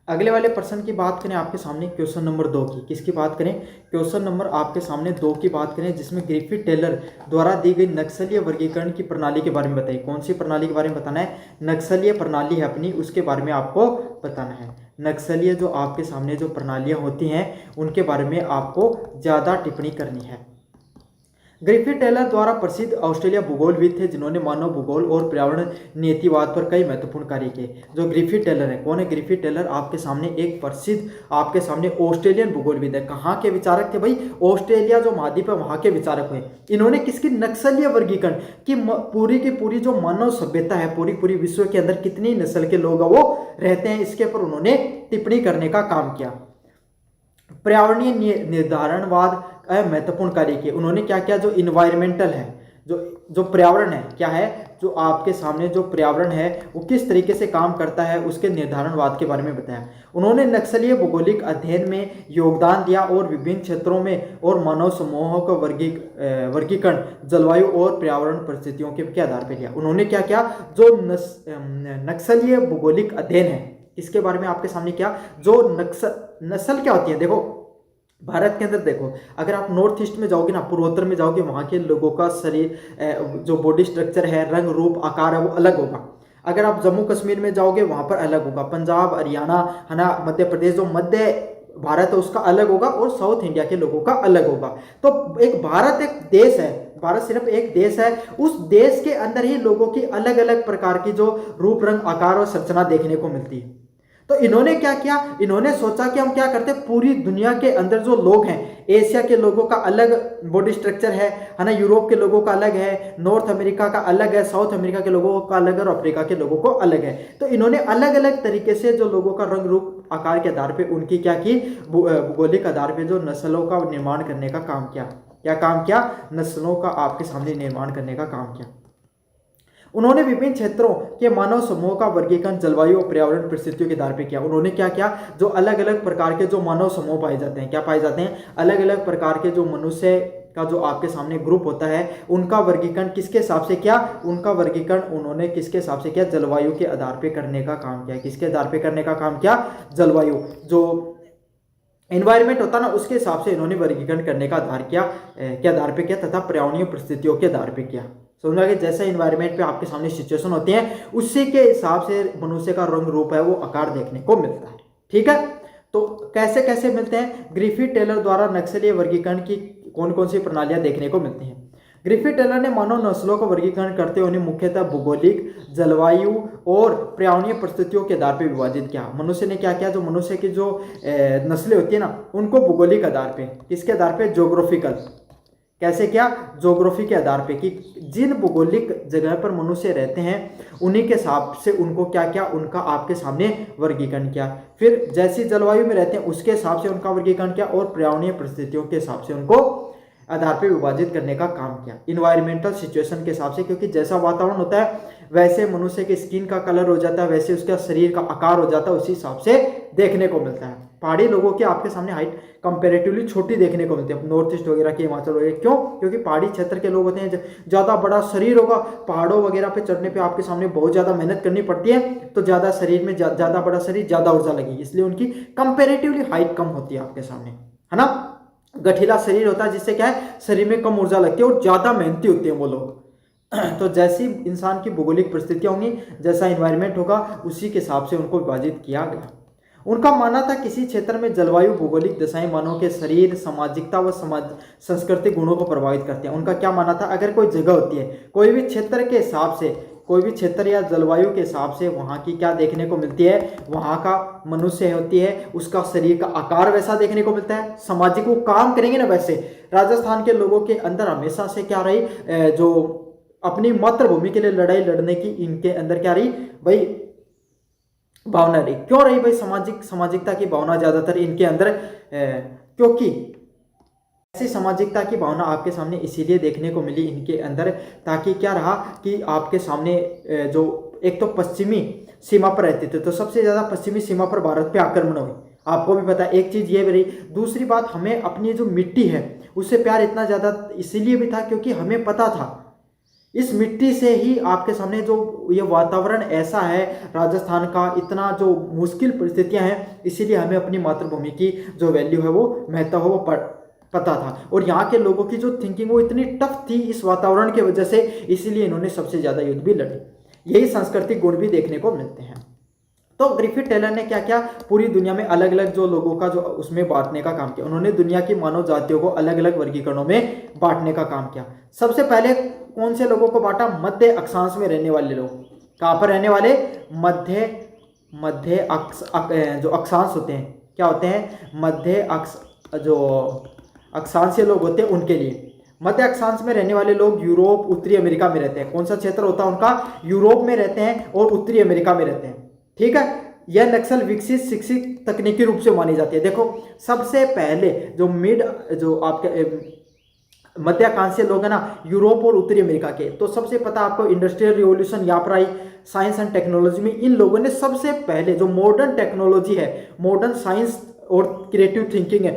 अगले वाले प्रश्न की बात करें आपके सामने क्वेश्चन नंबर 2 की, किसकी बात करें, क्वेश्चन नंबर आपके सामने 2 की बात करें, जिसमें ग्रिफिथ टेलर द्वारा दी गई नक्सलीय वर्गीकरण की प्रणाली के बारे में बताइए। कौन सी प्रणाली के बारे में बताना है, नक्सलीय प्रणाली है अपनी, उसके बारे में आपको बताना है। नक्सलीय जो आपके सामने जो प्रणालियां होती हैं उनके बारे में आपको ज़्यादा टिप्पणी करनी है। ग्रिफिथ टेलर द्वारा प्रसिद्ध ऑस्ट्रेलिया भूगोलविद थे जिन्होंने मानव भूगोल और पर्यावरण नीतिवाद पर कई महत्वपूर्ण कार्य किए। जो ग्रिफिथ टेलर है, कौन है ग्रिफिथ टेलर, आपके सामने एक प्रसिद्ध आपके सामने ऑस्ट्रेलियन भूगोलविद है। कहाँ के विचारक थे भाई, ऑस्ट्रेलिया जो महाद्वीप है वहाँ के विचारक हुए। इन्होंने किसकी नक्सलीय वर्गीकरण की पूरी जो मानव सभ्यता है, पूरी विश्व के अंदर कितनी नस्ल के लोग वो रहते हैं, इसके ऊपर उन्होंने टिप्पणी करने का काम किया। पर्यावरणीय निर्धारणवाद महत्वपूर्ण कार्य किए। उन्होंने क्या किया, जो इन्वायरमेंटल है, जो पर्यावरण है, क्या है, जो आपके सामने जो पर्यावरण है वो किस तरीके से काम करता है उसके निर्धारणवाद के बारे में बताया। उन्होंने नक्सलीय भौगोलिक अध्ययन में योगदान दिया और विभिन्न क्षेत्रों में और मानव समूहों का वर्गीकरण जलवायु और पर्यावरण परिस्थितियों के आधार पर किया। उन्होंने क्या किया, जो नक्सलीय भौगोलिक अध्ययन है इसके बारे में आपके सामने क्या, जो नस्ल क्या होती है। देखो भारत के अंदर देखो, अगर आप नॉर्थ ईस्ट में जाओगे ना, पूर्वोत्तर में जाओगे, वहाँ के लोगों का शरीर जो बॉडी स्ट्रक्चर है, रंग रूप आकार है वो अलग होगा। अगर आप जम्मू कश्मीर में जाओगे वहाँ पर अलग होगा, पंजाब हरियाणा है ना, मध्य प्रदेश जो मध्य भारत है उसका अलग होगा और साउथ इंडिया के लोगों का अलग होगा। तो एक भारत एक देश है, भारत सिर्फ एक देश है, उस देश के अंदर ही लोगों की अलग अलग प्रकार की जो रूप रंग आकार और संरचना देखने को मिलती है। तो इन्होंने क्या किया, इन्होंने सोचा कि हम क्या करते हैं, पूरी दुनिया के अंदर जो लोग हैं, एशिया के लोगों का अलग बॉडी स्ट्रक्चर है ना, यूरोप के लोगों का अलग है, नॉर्थ अमेरिका का अलग है, साउथ अमेरिका के लोगों का अलग है और अफ्रीका के लोगों को अलग है। तो इन्होंने अलग अलग तरीके से जो लोगों का रंग रूप आकार के आधार पर उनकी क्या की, भौगोलिक आधार पर जो नस्लों का निर्माण करने का काम किया। क्या काम किया, नस्लों का आपके सामने निर्माण करने का काम किया। उन्होंने विभिन्न क्षेत्रों के मानव समूह का वर्गीकरण जलवायु और पर्यावरण परिस्थितियों के आधार पर किया। उन्होंने क्या किया, जो अलग अलग प्रकार के जो मानव समूह पाए जाते हैं, क्या पाए जाते हैं, अलग अलग प्रकार के जो मनुष्य का जो आपके सामने ग्रुप होता है उनका वर्गीकरण किसके हिसाब से किया, उनका वर्गीकरण उन्होंने किसके हिसाब से किया, जलवायु के आधार पर करने का काम किया। किसके आधार पर करने का काम किया, जलवायु जो एनवायरमेंट होता ना उसके हिसाब से इन्होंने वर्गीकरण करने का आधार किया, के आधार पर किया तथा पर्यावरणीय परिस्थितियों के आधार पर किया। समझा कि जैसे इन्वायरमेंट पे आपके सामने सिचुएशन होती है उसी के हिसाब से मनुष्य का रंग रूप है वो आकार देखने को मिलता है। ठीक है, तो कैसे कैसे मिलते हैं, ग्रिफिथ टेलर द्वारा नक्सलीय वर्गीकरण की कौन कौन सी प्रणालियां देखने को मिलती हैं। ग्रिफिथ टेलर ने मानव नस्लों का वर्गीकरण करते हुए उन्हें मुख्यतः भौगोलिक, जलवायु और पर्यावरणीय परिस्थितियों के आधार पर विभाजित किया। मनुष्य ने क्या किया, जो मनुष्य की जो नस्लें होती है ना उनको भौगोलिक आधार पे, किसके आधार पे, ज्योग्राफिकल, कैसे क्या, ज्योग्राफी के आधार पे कि जिन भौगोलिक जगह पर मनुष्य रहते हैं उन्हीं के हिसाब से उनको क्या किया, उनका आपके सामने वर्गीकरण किया। फिर जैसी जलवायु में रहते हैं उसके हिसाब से उनका वर्गीकरण किया और पर्यावरणीय परिस्थितियों के हिसाब से उनको आधार पर विभाजित करने का काम किया। इन्वायरमेंटल सिचुएशन के हिसाब से, क्योंकि जैसा वातावरण होता है वैसे मनुष्य की स्किन का कलर हो जाता है, वैसे उसका शरीर का आकार हो जाता है, उसी हिसाब से देखने को मिलता है। पहाड़ी लोगों की आपके सामने हाइट कंपैरेटिवली छोटी देखने को मिलती है, नॉर्थ ईस्ट वगैरह के, हिमाचल वगैरह। क्यों, क्योंकि पहाड़ी क्षेत्र के लोग होते हैं, ज़्यादा बड़ा शरीर होगा, पहाड़ों वगैरह पे चढ़ने पे आपके सामने बहुत ज़्यादा मेहनत करनी पड़ती है, तो ज़्यादा शरीर में ज़्यादा बड़ा शरीर ज़्यादा ऊर्जा लगेगी, इसलिए उनकी कंपेरेटिवली हाइट कम होती है आपके सामने, है ना। गठीला शरीर होता है जिससे क्या है, शरीर में कम ऊर्जा लगती है और ज़्यादा मेहनती होते हैं वो लोग। तो जैसी इंसान की भौगोलिक परिस्थितियाँ होंगी, जैसा इन्वायरमेंट होगा, उसी के हिसाब से उनको विभाजित किया गया। उनका मानना था किसी क्षेत्र में जलवायु भौगोलिक दशाएं मानव के शरीर, सामाजिकता व सांस्कृतिक गुणों को प्रभावित करते हैं। उनका क्या मानना था, अगर कोई जगह होती है, कोई भी क्षेत्र के हिसाब से, कोई भी क्षेत्र या जलवायु के हिसाब से वहाँ की क्या देखने को मिलती है, वहाँ का मनुष्य होती है उसका शरीर का आकार वैसा देखने को मिलता है, सामाजिक वो काम करेंगे ना वैसे। राजस्थान के लोगों के अंदर हमेशा से क्या रही, जो अपनी मातृभूमि के लिए लड़ाई लड़ने की इनके अंदर क्या रही भाई, भावना रही। क्यों रही भाई, सामाजिकता की भावना ज्यादातर इनके अंदर, क्योंकि ऐसी सामाजिकता की भावना आपके सामने इसीलिए देखने को मिली इनके अंदर, ताकि क्या रहा कि आपके सामने जो एक तो पश्चिमी सीमा पर रहते थे, तो सबसे ज्यादा पश्चिमी सीमा पर भारत पे आक्रमण हुए, आपको भी पता है, एक चीज ये भी रही। दूसरी बात, हमें अपनी जो मिट्टी है उससे प्यार इतना ज्यादा इसीलिए भी था क्योंकि हमें पता था इस मिट्टी से ही आपके सामने जो ये वातावरण ऐसा है राजस्थान का, इतना जो मुश्किल परिस्थितियां हैं, इसीलिए हमें अपनी मातृभूमि की जो वैल्यू है, वो महत्व है, वो पता था। और यहाँ के लोगों की जो थिंकिंग वो इतनी टफ थी इस वातावरण की वजह से, इसीलिए इन्होंने सबसे ज़्यादा युद्ध भी लड़े। यही सांस्कृतिक गुण भी देखने को मिलते हैं। तो ग्रिफिथ टेलर ने क्या किया, पूरी दुनिया में अलग अलग जो लोगों का जो उसमें बांटने का काम किया। उन्होंने दुनिया की मानव जातियों को अलग अलग वर्गीकरणों में बांटने का काम किया। सबसे पहले कौन से लोगों को बांटा, मध्य अक्षांश में रहने वाले लोग। कहाँ पर रहने वाले, जो अक्षांश होते हैं, क्या होते हैं, जो अक्षांशीय लोग होते हैं, उनके लिए। मध्य अक्षांश में रहने वाले लोग यूरोप, उत्तरी अमेरिका में रहते हैं। कौन सा क्षेत्र होता है उनका, यूरोप में रहते हैं और उत्तरी अमेरिका में रहते हैं। ठीक है, यह नक्सल विकसित शिक्षित तकनीकी रूप से मानी जाती है। देखो सबसे पहले जो आपके मध्याकांक्षीय लोग हैं ना, यूरोप और उत्तरी अमेरिका के, तो सबसे पता आपको इंडस्ट्रियल रिवॉल्यूशन यहाँ पर आई। साइंस एंड टेक्नोलॉजी में इन लोगों ने सबसे पहले जो मॉडर्न टेक्नोलॉजी है, मॉडर्न साइंस और क्रिएटिव थिंकिंग है,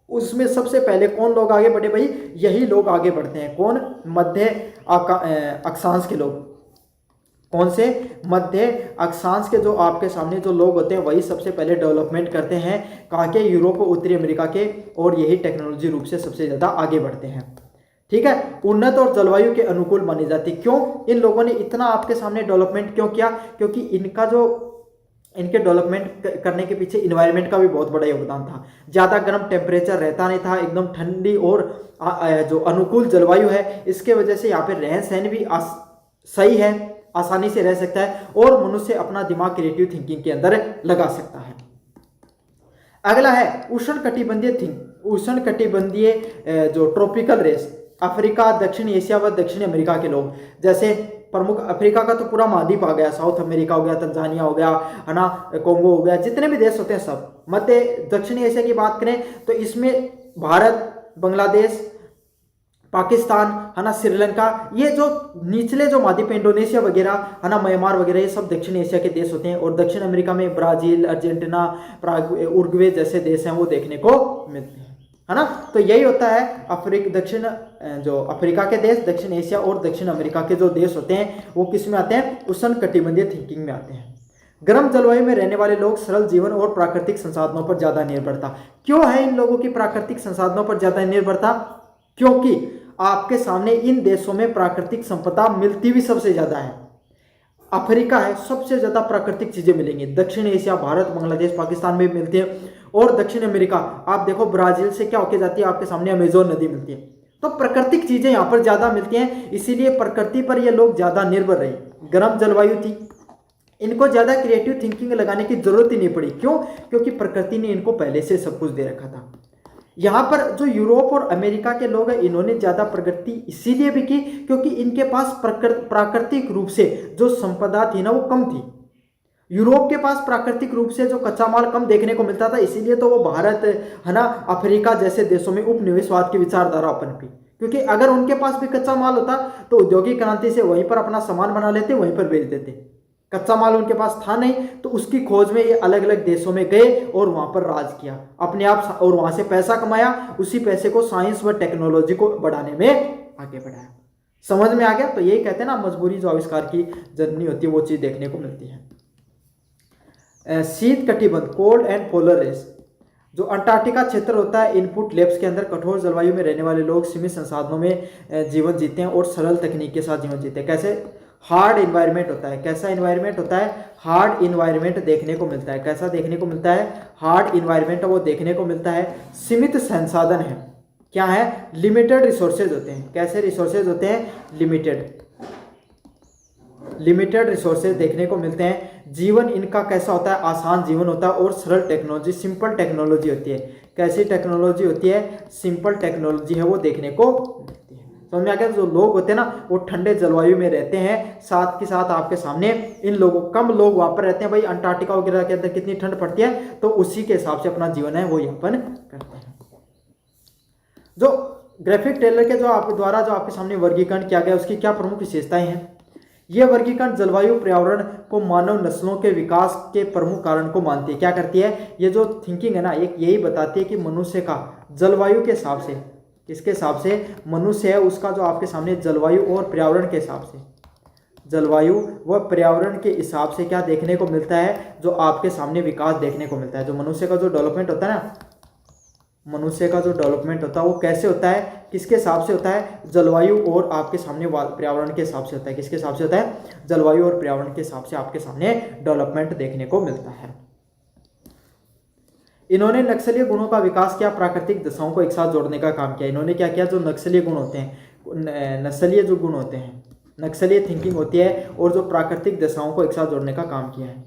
उसमें सबसे पहले कौन लोग आगे बढ़े भाई, यही लोग आगे बढ़ते हैं। कौन, मध्य अक्षांश के लोग। कौन से, मध्य अक्षांश के जो आपके सामने जो लोग होते हैं, वही सबसे पहले डेवलपमेंट करते हैं। कहाँ के, यूरोप और उत्तरी अमेरिका के, और यही टेक्नोलॉजी रूप से सबसे ज़्यादा आगे बढ़ते हैं। ठीक है, उन्नत और जलवायु के अनुकूल मानी जाती। क्यों, इन लोगों ने इतना आपके सामने डेवलपमेंट क्यों किया, क्योंकि इनके डेवलपमेंट करने के पीछे इन्वायरमेंट का भी बहुत बड़ा योगदान था। ज़्यादा गर्म टेम्परेचर रहता नहीं था, एकदम ठंडी और जो अनुकूल जलवायु है, इसके वजह से यहाँ पे रहन सहन भी सही है, आसानी से रह सकता है, और मनुष्य अपना दिमाग क्रिएटिव थिंकिंग के अंदर लगा सकता है। अगला है उष्ण कटिबंधीय जो ट्रॉपिकल रेस, अफ्रीका, दक्षिण एशिया व दक्षिण अमेरिका के लोग। जैसे प्रमुख, अफ्रीका का तो पूरा महाद्वीप आ गया, साउथ अमेरिका हो गया, तंजानिया हो गया, है ना, कोंगो हो गया, जितने भी देश होते हैं सब। मध्य दक्षिण एशिया की बात करें तो इसमें भारत, बांग्लादेश, पाकिस्तान, है ना, श्रीलंका, ये जो निचले जो महाद्वीप, इंडोनेशिया वगैरह, है ना, म्यांमार वगैरह, ये सब दक्षिण एशिया के देश होते हैं। और दक्षिण अमेरिका में ब्राजील, अर्जेंटीना, उरुग्वे जैसे देश हैं वो देखने को मिलते हैं, है ना। तो यही होता है जो अफ्रीका के देश, दक्षिण एशिया और दक्षिण अमेरिका के जो देश होते हैं, वो किस में आते हैं, उष्ण कटिबंधीय थिंकिंग में आते हैं। गर्म जलवायु में रहने वाले लोग सरल जीवन और प्राकृतिक संसाधनों पर ज्यादा निर्भरता। क्यों है इन लोगों की प्राकृतिक संसाधनों पर ज्यादा निर्भरता, क्योंकि आपके सामने इन देशों में प्राकृतिक संपदा मिलती भी सबसे ज्यादा है। अफ्रीका है, सबसे ज्यादा प्राकृतिक चीजें मिलेंगी। दक्षिण एशिया, भारत, बांग्लादेश, पाकिस्तान में मिलती है। और दक्षिण अमेरिका आप देखो, ब्राजील से क्या होके जाती है, आपके सामने अमेजोन नदी मिलती है। तो प्राकृतिक चीजें यहाँ पर ज्यादा मिलती हैं, इसीलिए प्रकृति पर ये लोग ज्यादा निर्भर रहे। गर्म जलवायु थी, इनको ज्यादा क्रिएटिव थिंकिंग लगाने की जरूरत ही नहीं पड़ी। क्यों, क्योंकि प्रकृति ने इनको पहले से सब कुछ दे रखा था। यहाँ पर जो यूरोप और अमेरिका के लोग हैं, इन्होंने ज्यादा प्रगति इसीलिए भी की क्योंकि इनके पास प्राकृतिक रूप से जो संपदा थी ना, वो कम थी। यूरोप के पास प्राकृतिक रूप से जो कच्चा माल कम देखने को मिलता था, इसीलिए तो वो भारत, है ना, अफ्रीका जैसे देशों में उपनिवेशवाद की विचारधारा पनपी। क्योंकि अगर उनके पास भी कच्चा माल होता तो औद्योगिक क्रांति से वहीं पर अपना सामान बना लेते, वहीं पर बेच देते। कच्चा माल उनके पास था नहीं, तो उसकी खोज में ये अलग अलग देशों में गए और वहां पर राज किया अपने आप, और वहां से पैसा कमाया। उसी पैसे को साइंस व टेक्नोलॉजी को बढ़ाने में आगे बढ़ाया। समझ में आ गया। तो यही कहते हैं ना, मजबूरी जो आविष्कार की जननी होती है, वो चीज देखने को मिलती है। शीत कटिबंध, कोल्ड एंड पोलर रेस, जो अंटार्कटिका क्षेत्र होता है, इनपुट लैब्स के अंदर कठोर जलवायु में रहने वाले लोग सीमित संसाधनों में जीवन जीते हैं और सरल तकनीक के साथ जीवन जीते हैं। कैसे, हार्ड इन्वायरमेंट होता है। कैसा इन्वायरमेंट होता है, हार्ड इन्वायरमेंट देखने को मिलता है। कैसा देखने को मिलता है, हार्ड इन्वायरमेंट वो देखने को मिलता है। सीमित संसाधन है, क्या है, लिमिटेड रिसोर्सेज होते हैं। कैसे रिसोर्सेज होते हैं, लिमिटेड रिसोर्सेज देखने को मिलते हैं। जीवन इनका कैसा होता है, आसान जीवन होता है और सरल टेक्नोलॉजी, सिंपल टेक्नोलॉजी होती है। कैसी टेक्नोलॉजी होती है, सिंपल टेक्नोलॉजी है वो देखने को मिलती है। समझ में आ गया। जो लोग होते हैं ना, वो ठंडे जलवायु में रहते हैं। साथ के साथ आपके सामने इन लोगों, कम लोग वहां पर रहते हैं। भाई अंटार्कटिका वगैरह के अंदर कितनी ठंड पड़ती है, तो उसी के हिसाब से अपना जीवन है वो यापन करते हैं। जो ग्रिफिथ टेलर के द्वारा जो आपके सामने वर्गीकरण किया गया, उसकी क्या प्रमुख विशेषताएं हैं। यह वर्गीकरण जलवायु, पर्यावरण को मानव नस्लों के विकास के प्रमुख कारण को मानती है। क्या करती है, ये जो थिंकिंग है ना, एक यही बताती है कि मनुष्य का जलवायु के हिसाब से किसके हिसाब से? मनुष्य है उसका जो आपके सामने जलवायु और पर्यावरण के हिसाब से, जलवायु व पर्यावरण के हिसाब से क्या देखने को मिलता है? जो आपके सामने विकास देखने को मिलता है। जो मनुष्य का जो डेवलपमेंट होता है ना, मनुष्य का जो डेवलपमेंट होता है वो कैसे होता है? किसके हिसाब से होता है? जलवायु और आपके सामने पर्यावरण के हिसाब से होता है। किसके हिसाब से होता है? जलवायु और पर्यावरण के हिसाब से आपके सामने डेवलपमेंट देखने को मिलता है। इन्होंने नक्सलीय गुणों का विकास किया, प्राकृतिक दशाओं को एक साथ जोड़ने का काम किया। इन्होंने क्या किया? जो नक्सलीय गुण होते हैं, नस्लीय जो गुण होते हैं, नक्सलीय थिंकिंग होती है और जो प्राकृतिक दशाओं को एक साथ जोड़ने का काम किया है।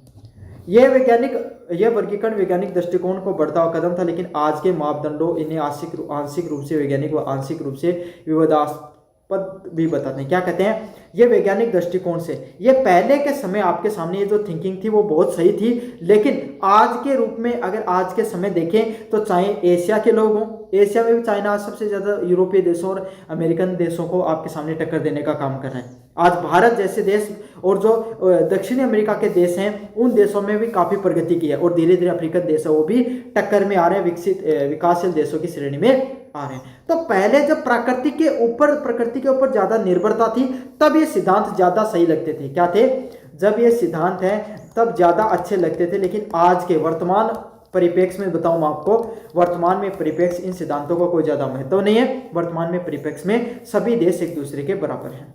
यह वर्गीकरण वैज्ञानिक दृष्टिकोण को बढ़ता हुआ कदम था, लेकिन आज के मापदंडों इन्हें आंशिक रूप से वैज्ञानिक व आंशिक रूप से विवादास्पद भी बताते हैं। क्या कहते हैं? ये वैज्ञानिक दृष्टिकोण से, ये पहले के समय आपके सामने ये जो थिंकिंग थी वो बहुत सही थी, लेकिन आज के रूप में अगर आज के समय देखें तो चाहे एशिया के लोग हों, एशिया में भी चाइना आज सबसे ज़्यादा यूरोपीय देशों और अमेरिकन देशों को आपके सामने टक्कर देने का काम कर रहे हैं। आज भारत जैसे देश और जो दक्षिणी अमेरिका के देश हैं उन देशों में भी काफ़ी प्रगति की है और धीरे धीरे अफ्रीकन देश है वो भी टक्कर में आ रहे हैं, विकासशील देशों की श्रेणी में आ रहे हैं। तो पहले जब प्रकृति के ऊपर ज़्यादा निर्भरता थी तब ये सिद्धांत ज़्यादा सही लगते थे। क्या थे? जब ये सिद्धांत है तब ज़्यादा अच्छे लगते थे, लेकिन आज के वर्तमान परिप्रेक्ष्य में बताऊं मैं आपको, वर्तमान में परिप्रेक्ष्य इन सिद्धांतों का कोई ज़्यादा महत्व नहीं है। वर्तमान में परिप्रेक्ष्य में सभी देश एक दूसरे के बराबर हैं।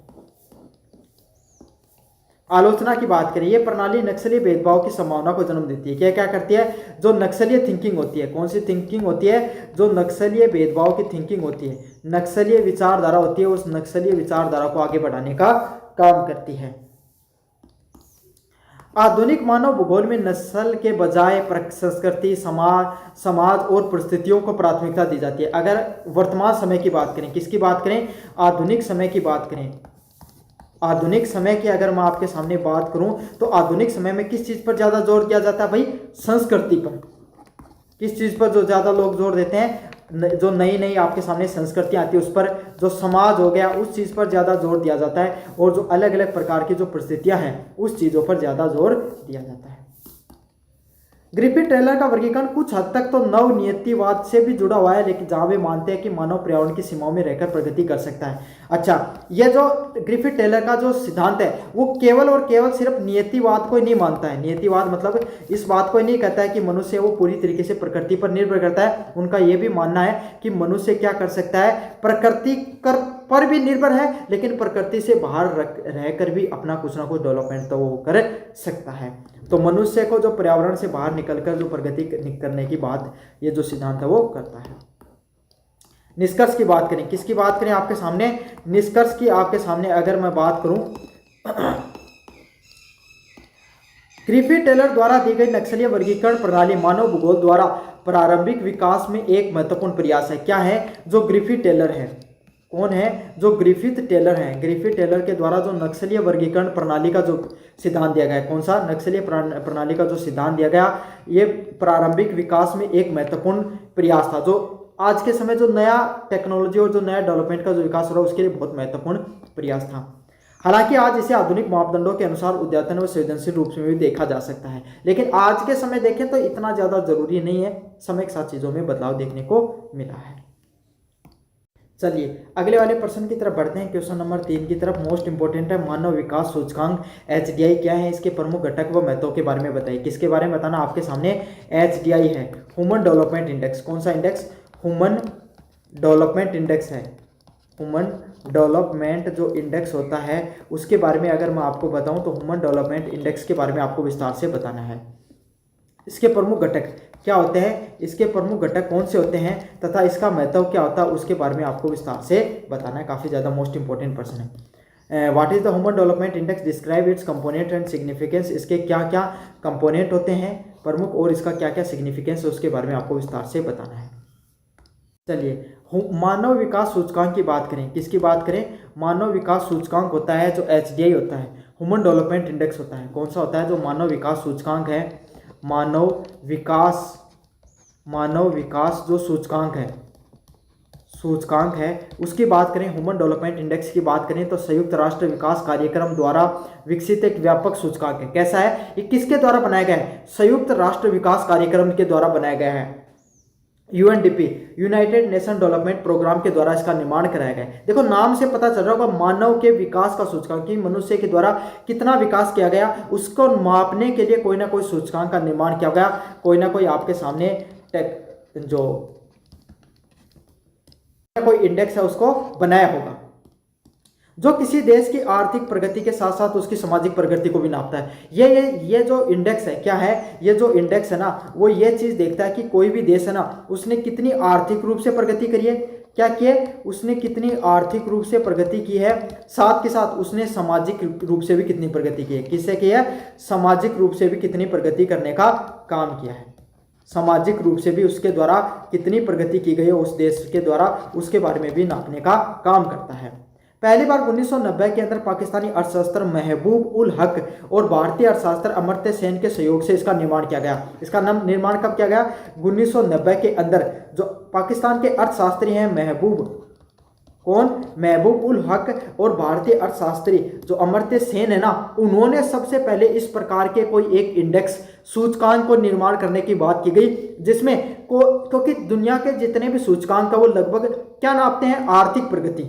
आलोचना की बात करें, यह प्रणाली नक्सली भेदभाव की संभावना को जन्म देती है। क्या क्या करती है? जो नक्सलीय थिंकिंग होती है, कौन सी थिंकिंग होती है? जो नक्सलीय भेदभाव की थिंकिंग होती है, नक्सलीय विचारधारा होती है, उस नक्सलीय विचारधारा को आगे बढ़ाने का काम करती है। आधुनिक मानव भूगोल में नस्ल के बजाय संस्कृति, समाज और परिस्थितियों को प्राथमिकता दी जाती है। अगर वर्तमान समय की बात करें, किसकी बात करें? आधुनिक समय की बात करें। आधुनिक समय की अगर मैं आपके सामने बात करूं तो आधुनिक समय में किस चीज़ पर ज़्यादा जोर दिया जाता है भाई? संस्कृति पर। किस चीज़ पर जो ज़्यादा लोग जोर देते हैं? जो नई नई आपके सामने संस्कृतियाँ आती है उस पर, जो समाज हो गया उस चीज़ पर ज़्यादा जोर दिया जाता है, और जो अलग अलग प्रकार की जो परिस्थितियाँ हैं उस चीज़ों पर ज़्यादा जोर दिया जाता है। ग्रिफिथ टेलर का वर्गीकरण कुछ हद तक तो नव नियतिवाद से भी जुड़ा हुआ है, लेकिन जहां वे मानते हैं कि मानव पर्यावरण की सीमाओं में रहकर प्रगति कर सकता है। अच्छा, ये जो ग्रिफिथ टेलर का जो सिद्धांत है वो केवल और केवल सिर्फ नियतिवाद को ही नहीं मानता है। नियतिवाद मतलब इस बात को ही नहीं कहता है कि मनुष्य वो पूरी तरीके से प्रकृति पर निर्भर करता है। उनका ये भी मानना है कि मनुष्य क्या कर सकता है? प्रकृति पर भी निर्भर है, लेकिन प्रकृति से बाहर रहकर भी अपना कुछ ना कुछ डेवलपमेंट तो वो कर सकता है। तो मनुष्य को जो पर्यावरण से बाहर निकलकर जो प्रगति करने की बात ये जो सिद्धांत है वो करता है। निष्कर्ष की बात करें, किसकी बात करें आपके सामने? निष्कर्ष की आपके सामने अगर मैं बात करूं, ग्रिफिथ टेलर द्वारा दी गई नक्सलीय वर्गीकरण प्रणाली मानव भूगोल द्वारा प्रारंभिक विकास में एक महत्वपूर्ण प्रयास है। क्या है? जो ग्रिफिथ टेलर है, कौन है? जो ग्रिफिथ टेलर हैं। ग्रिफिथ टेलर के द्वारा जो नक्सलीय वर्गीकरण प्रणाली का जो सिद्धांत दिया गया है, कौन सा? नक्सलीय प्रणाली का जो सिद्धांत दिया गया, ये प्रारंभिक विकास में एक महत्वपूर्ण प्रयास था, जो आज के समय जो नया टेक्नोलॉजी और जो नया डेवलपमेंट का जो विकास हो रहा है उसके लिए बहुत महत्वपूर्ण प्रयास था। हालांकि आज इसे आधुनिक मापदंडों के अनुसार अद्यतन व संवेदनशील रूप में भी देखा जा सकता है, लेकिन आज के समय देखें तो इतना ज़्यादा जरूरी नहीं है। समय के साथ चीज़ों में बदलाव देखने को मिला है। चलिए अगले वाले प्रश्न की तरफ बढ़ते हैं। क्वेश्चन नंबर 3 की तरफ। मोस्ट इंपोर्टेंट है, मानव विकास सूचकांक HDI क्या है? इसके प्रमुख घटक व महत्व के बारे में बताइए। किसके बारे में बताना आपके सामने? HDI है, ह्यूमन डेवलपमेंट इंडेक्स। कौन सा इंडेक्स? ह्यूमन डेवलपमेंट इंडेक्स है। ह्यूमन डेवलपमेंट जो इंडेक्स होता है उसके बारे में अगर मैं आपको बताऊं तो ह्यूमन डेवलपमेंट इंडेक्स के बारे में आपको विस्तार से बताना है। इसके प्रमुख घटक क्या होते हैं, इसके प्रमुख घटक कौन से होते हैं तथा इसका महत्व क्या होता है उसके बारे में आपको विस्तार से बताना है। काफ़ी ज़्यादा मोस्ट इंपॉर्टेंट प्रश्न है। What is the human development index? Describe it's component and significance. इसके क्या क्या कंपोनेंट होते हैं प्रमुख और इसका क्या क्या सिग्निफिकेंस है उसके बारे में आपको विस्तार से बताना है। चलिए मानव विकास सूचकांक की बात करें। किसकी बात करें? मानव विकास सूचकांक होता है जो HDI होता है, ह्यूमन डेवलपमेंट इंडेक्स होता है। कौन सा होता है? जो मानव विकास सूचकांक है, मानव विकास जो सूचकांक है उसकी बात करें। ह्यूमन डेवलपमेंट इंडेक्स की बात करें तो संयुक्त राष्ट्र विकास कार्यक्रम द्वारा विकसित एक व्यापक सूचकांक है। कैसा है ये? किसके द्वारा बनाया गया है? संयुक्त राष्ट्र विकास कार्यक्रम के द्वारा बनाया गया है। UNDP, United Nation Development Programme के द्वारा इसका निर्माण कराया गया है। देखो नाम से पता चल रहा होगा मानव के विकास का सूचकांक कि मनुष्य के द्वारा कितना विकास किया गया, उसको मापने के लिए कोई ना कोई सूचकांक का निर्माण किया गया, कोई ना कोई आपके सामने जो कोई इंडेक्स है उसको बनाया होगा, जो किसी देश की आर्थिक प्रगति के साथ साथ उसकी सामाजिक प्रगति को भी नापता है। ये जो इंडेक्स है क्या है, ये जो इंडेक्स है ना वो ये चीज़ देखता है कि कोई भी देश है ना उसने कितनी आर्थिक रूप से प्रगति करी है, क्या किए उसने कितनी आर्थिक रूप से प्रगति की है, साथ के साथ उसने सामाजिक रूप से भी कितनी प्रगति की है। किससे की है, सामाजिक रूप से भी कितनी प्रगति करने का काम किया है, सामाजिक रूप से भी उसके द्वारा कितनी प्रगति की गई है उस देश के द्वारा, उसके बारे में भी नापने का काम करता है। पहली बार 1990 के अंदर पाकिस्तानी अर्थशास्त्र महबूब उल हक और भारतीय अर्थशास्त्र अमर्त्य सेन के सहयोग से इसका निर्माण किया गया। इसका नाम निर्माण कब किया गया, 1990 के अंदर। जो पाकिस्तान के अर्थशास्त्री हैं महबूब उल हक और भारतीय अर्थशास्त्री जो अमर्त्य सेन है ना, उन्होंने सबसे पहले इस प्रकार के कोई एक इंडेक्स सूचकांक को निर्माण करने की बात की गई, जिसमें क्योंकि दुनिया के जितने भी सूचकांक है वो लगभग क्या नापते हैं, आर्थिक प्रगति।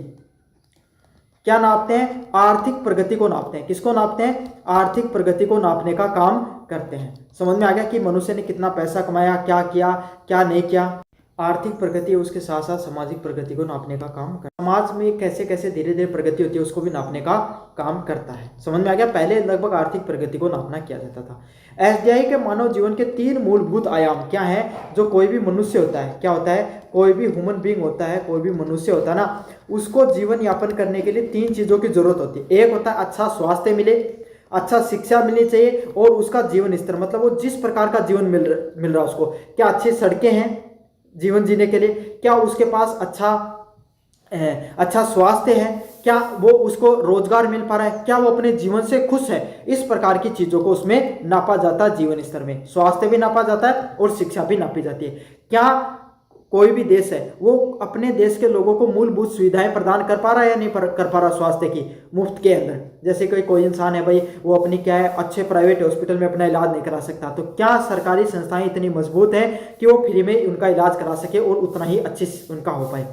क्या नापते हैं, आर्थिक प्रगति को नापते हैं। किसको नापते हैं, आर्थिक प्रगति को नापने का काम करते हैं। समझ में आ गया कि मनुष्य ने कितना पैसा कमाया, क्या किया, क्या नहीं किया। आर्थिक प्रगति उसके साथ साथ सामाजिक प्रगति को नापने का काम करता है। समाज में कैसे कैसे धीरे धीरे प्रगति होती है उसको भी नापने का काम करता है। समझ में आ गया, पहले लगभग आर्थिक प्रगति को नापना किया जाता था। एसडीआई के मानव जीवन के 3 मूलभूत आयाम क्या है, जो कोई भी मनुष्य होता है, क्या होता है, कोई भी ह्यूमन बीइंग होता है, कोई भी मनुष्य होता है ना, उसको जीवन यापन करने के लिए 3 चीज़ों की जरूरत होती है। एक होता है अच्छा स्वास्थ्य मिले, अच्छा शिक्षा मिलनी चाहिए और उसका जीवन स्तर, मतलब वो जिस प्रकार का जीवन मिल रहा है उसको, क्या अच्छी सड़कें हैं जीवन जीने के लिए, क्या उसके पास अच्छा स्वास्थ्य है, क्या वो उसको रोजगार मिल पा रहा है, क्या वो अपने जीवन से खुश है। इस प्रकार की चीज़ों को उसमें नापा जाता है। जीवन स्तर में स्वास्थ्य भी नापा जाता है और शिक्षा भी नापी जाती है। क्या कोई भी देश है वो अपने देश के लोगों को मूलभूत सुविधाएं प्रदान कर पा रहा है या नहीं कर पा रहा, स्वास्थ्य की मुफ्त के अंदर। जैसे कोई इंसान है भाई, वो अपनी क्या है अच्छे प्राइवेट हॉस्पिटल में अपना इलाज नहीं करा सकता, तो क्या सरकारी संस्थाएं इतनी मजबूत हैं कि वो फ्री में उनका इलाज करा सके और उतना ही अच्छी उनका हो पाए।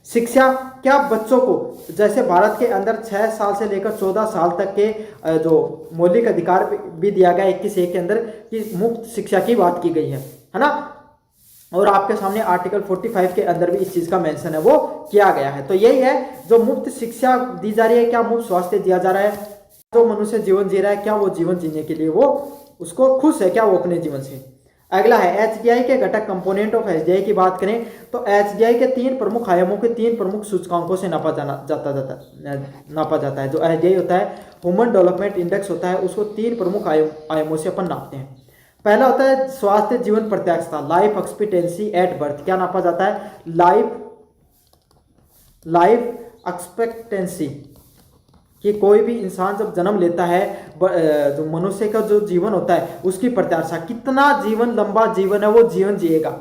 शिक्षा, क्या बच्चों को जैसे भारत के अंदर 6 साल से लेकर 14 साल तक के जो मौलिक अधिकार भी दिया गया 21A के अंदर कि मुफ्त शिक्षा की बात की गई है ना, और आपके सामने आर्टिकल 45 के अंदर भी इस चीज़ का मेंशन है वो किया गया है। तो यही है, जो मुफ्त शिक्षा दी जा रही है, क्या मुफ्त स्वास्थ्य दिया जा रहा है, जो मनुष्य जीवन जी रहा है, क्या वो जीवन जीने के लिए वो उसको खुश है, क्या वो अपने जीवन से। अगला है एचडीआई के घटक कंपोनेंट ऑफ एचडीआई की बात करें तो एचडीआई के 3 प्रमुख आयामों के 3 प्रमुख सूचकांकों से नापा जाता है। जो एचडीआई होता है, ह्यूमन डेवलपमेंट इंडेक्स होता है, उसको 3 प्रमुख आयामों से अपन नापते हैं। पहला होता है स्वास्थ्य जीवन प्रत्याशा, लाइफ एक्सपेक्टेंसी एट बर्थ। क्या नापा जाता है, लाइफ एक्सपेक्टेंसी, कि कोई भी इंसान जब जन्म लेता है, जो मनुष्य का जो जीवन होता है उसकी प्रत्याशा, कितना जीवन लंबा जीवन है वो जीवन जिएगा,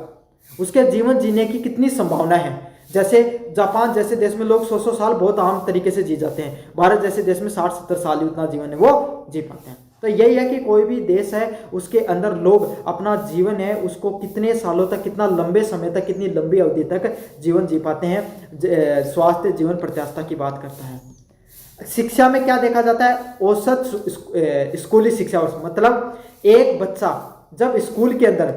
उसके जीवन जीने की कितनी संभावना है। जैसे जापान जैसे देश में लोग 100 साल बहुत आम तरीके से जी जाते हैं, भारत जैसे देश में 60-70 साल ही उतना जीवन है वो जी पाते हैं। तो यही है कि कोई भी देश है उसके अंदर लोग अपना जीवन है उसको कितने सालों तक, कितना लंबे समय तक, कितनी लंबी अवधि तक जीवन जी पाते हैं। स्वास्थ्य जीवन प्रत्याशा की बात करता है। शिक्षा में क्या देखा जाता है, औसत स्कूली शिक्षा, मतलब एक बच्चा जब स्कूल के अंदर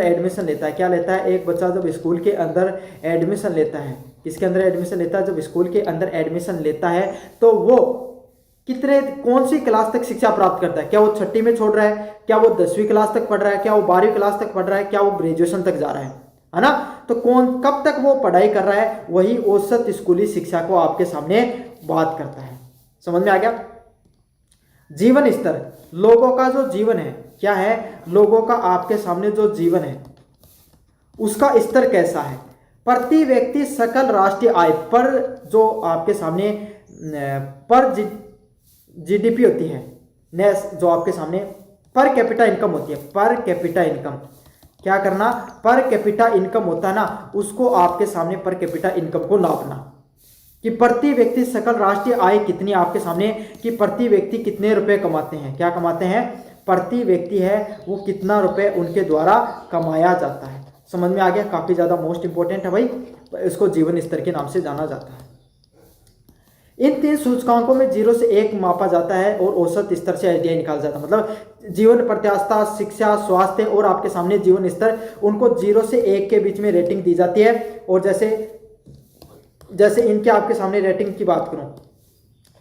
एडमिशन लेता है, क्या लेता है, एक बच्चा जब स्कूल के अंदर एडमिशन लेता है, किसके अंदर एडमिशन लेता है, जब स्कूल के अंदर एडमिशन लेता है तो वो कौन सी क्लास तक शिक्षा प्राप्त करता है, क्या वो 6ठी में छोड़ रहा है, क्या वो 10वीं क्लास तक पढ़ रहा है, क्या वो 12वीं क्लास तक पढ़ रहा है, क्या वो ग्रेजुएशन तक जा रहा है ना। तो कब तक वो पढ़ाई कर रहा है, वही औसत स्कूली शिक्षा को आपके सामने बात करता है। समझ में आ गया। जीवन स्तर, लोगों का जो जीवन है क्या है, लोगों का आपके सामने जो जीवन है उसका स्तर कैसा है। प्रति व्यक्ति सकल राष्ट्रीय आय पर, जो आपके सामने पर जीडीपी होती है, जो आपके सामने पर कैपिटा इनकम होती है, पर कैपिटा इनकम, क्या करना, पर कैपिटा इनकम होता है ना, उसको आपके सामने पर कैपिटा इनकम को नापना कि प्रति व्यक्ति सकल राष्ट्रीय आय कितनी, आपके सामने कि प्रति व्यक्ति कितने रुपए कमाते हैं, क्या कमाते हैं, प्रति व्यक्ति है वो कितना रुपए उनके द्वारा कमाया जाता है। समझ में आ गया, काफ़ी ज़्यादा मोस्ट इंपॉर्टेंट है भाई, इसको जीवन स्तर के नाम से जाना जाता है। इन 3 सूचकांकों में 0 से 1 मापा जाता है और औसत स्तर से एसडीआई निकाला जाता है। मतलब जीवन प्रत्याशा, शिक्षा, स्वास्थ्य और आपके सामने जीवन स्तर, उनको 0 से 1 के बीच में रेटिंग दी जाती है। और जैसे इनके आपके सामने रेटिंग की बात करूं,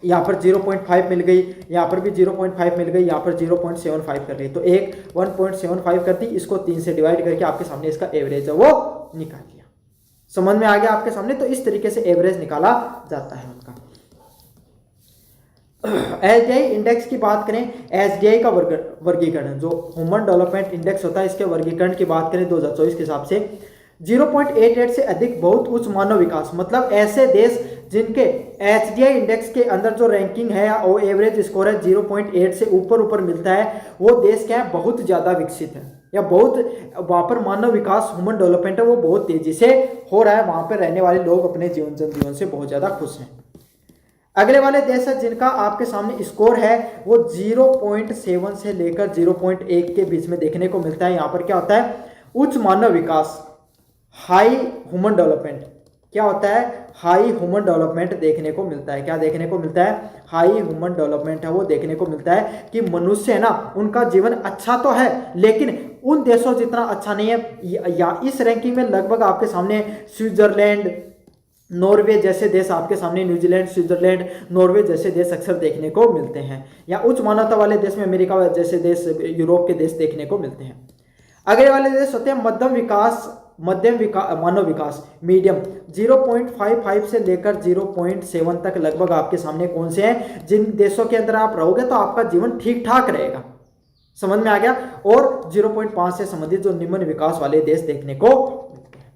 यहाँ पर 0.5 मिल गई, यहाँ पर भी 0.5 मिल गई, यहाँ पर 0.75 कर ली, तो एक 1.75 कर दी, इसको 3 से डिवाइड करके आपके सामने इसका एवरेज है वो निकाल लिया। समझ में आ गया आपके सामने। तो इस तरीके से एवरेज निकाला जाता है उनका। एसडीआई इंडेक्स की बात करें, एसडीआई का वर्गीकरण जो ह्यूमन डेवलपमेंट इंडेक्स होता है, इसके वर्गीकरण की बात करें 2024 के हिसाब से 0.88 से अधिक बहुत उच्च मानव विकास, मतलब ऐसे देश जिनके एचडीआई इंडेक्स के अंदर जो रैंकिंग है वो एवरेज स्कोर है 0.8 से ऊपर मिलता है, वो देश क्या है, बहुत ज़्यादा विकसित है, या बहुत वहाँ पर मानव विकास ह्यूमन डेवलपमेंट है वो बहुत तेजी से हो रहा है, वहाँ पर रहने वाले लोग अपने जनजीवन से बहुत ज़्यादा खुश हैं। अगले वाले देश है जिनका आपके सामने स्कोर है वो 0.7 से लेकर 0.1 के बीच में देखने को मिलता है। यहाँ पर क्या होता है, उच्च मानव विकास, हाई ह्यूमन डेवलपमेंट, क्या होता है, हाई ह्यूमन डेवलपमेंट देखने को मिलता है। क्या देखने को मिलता है, हाई ह्यूमन डेवलपमेंट है वो देखने को मिलता है कि मनुष्य है ना, उनका जीवन अच्छा तो है लेकिन उन देशों जितना अच्छा नहीं है। या इस रैंकिंग में लगभग आपके सामने स्विट्जरलैंड, नॉर्वे जैसे देश आपके सामने, न्यूजीलैंड, स्विट्जरलैंड, नॉर्वे जैसे देश अक्सर देखने को मिलते हैं। या उच्च मानवता वाले देश में अमेरिका जैसे देश, यूरोप के देश देखने को मिलते हैं। अगले वाले देश होते हैं मध्यम मानव विकास, मीडियम, 0.55 से लेकर 0.7 तक लगभग आपके सामने कौन से हैं, जिन देशों के अंदर आप रहोगे तो आपका जीवन ठीक ठाक रहेगा। समझ में आ गया। और 0.5 से संबंधित जो निम्न विकास वाले देश देखने को मिलते हैं।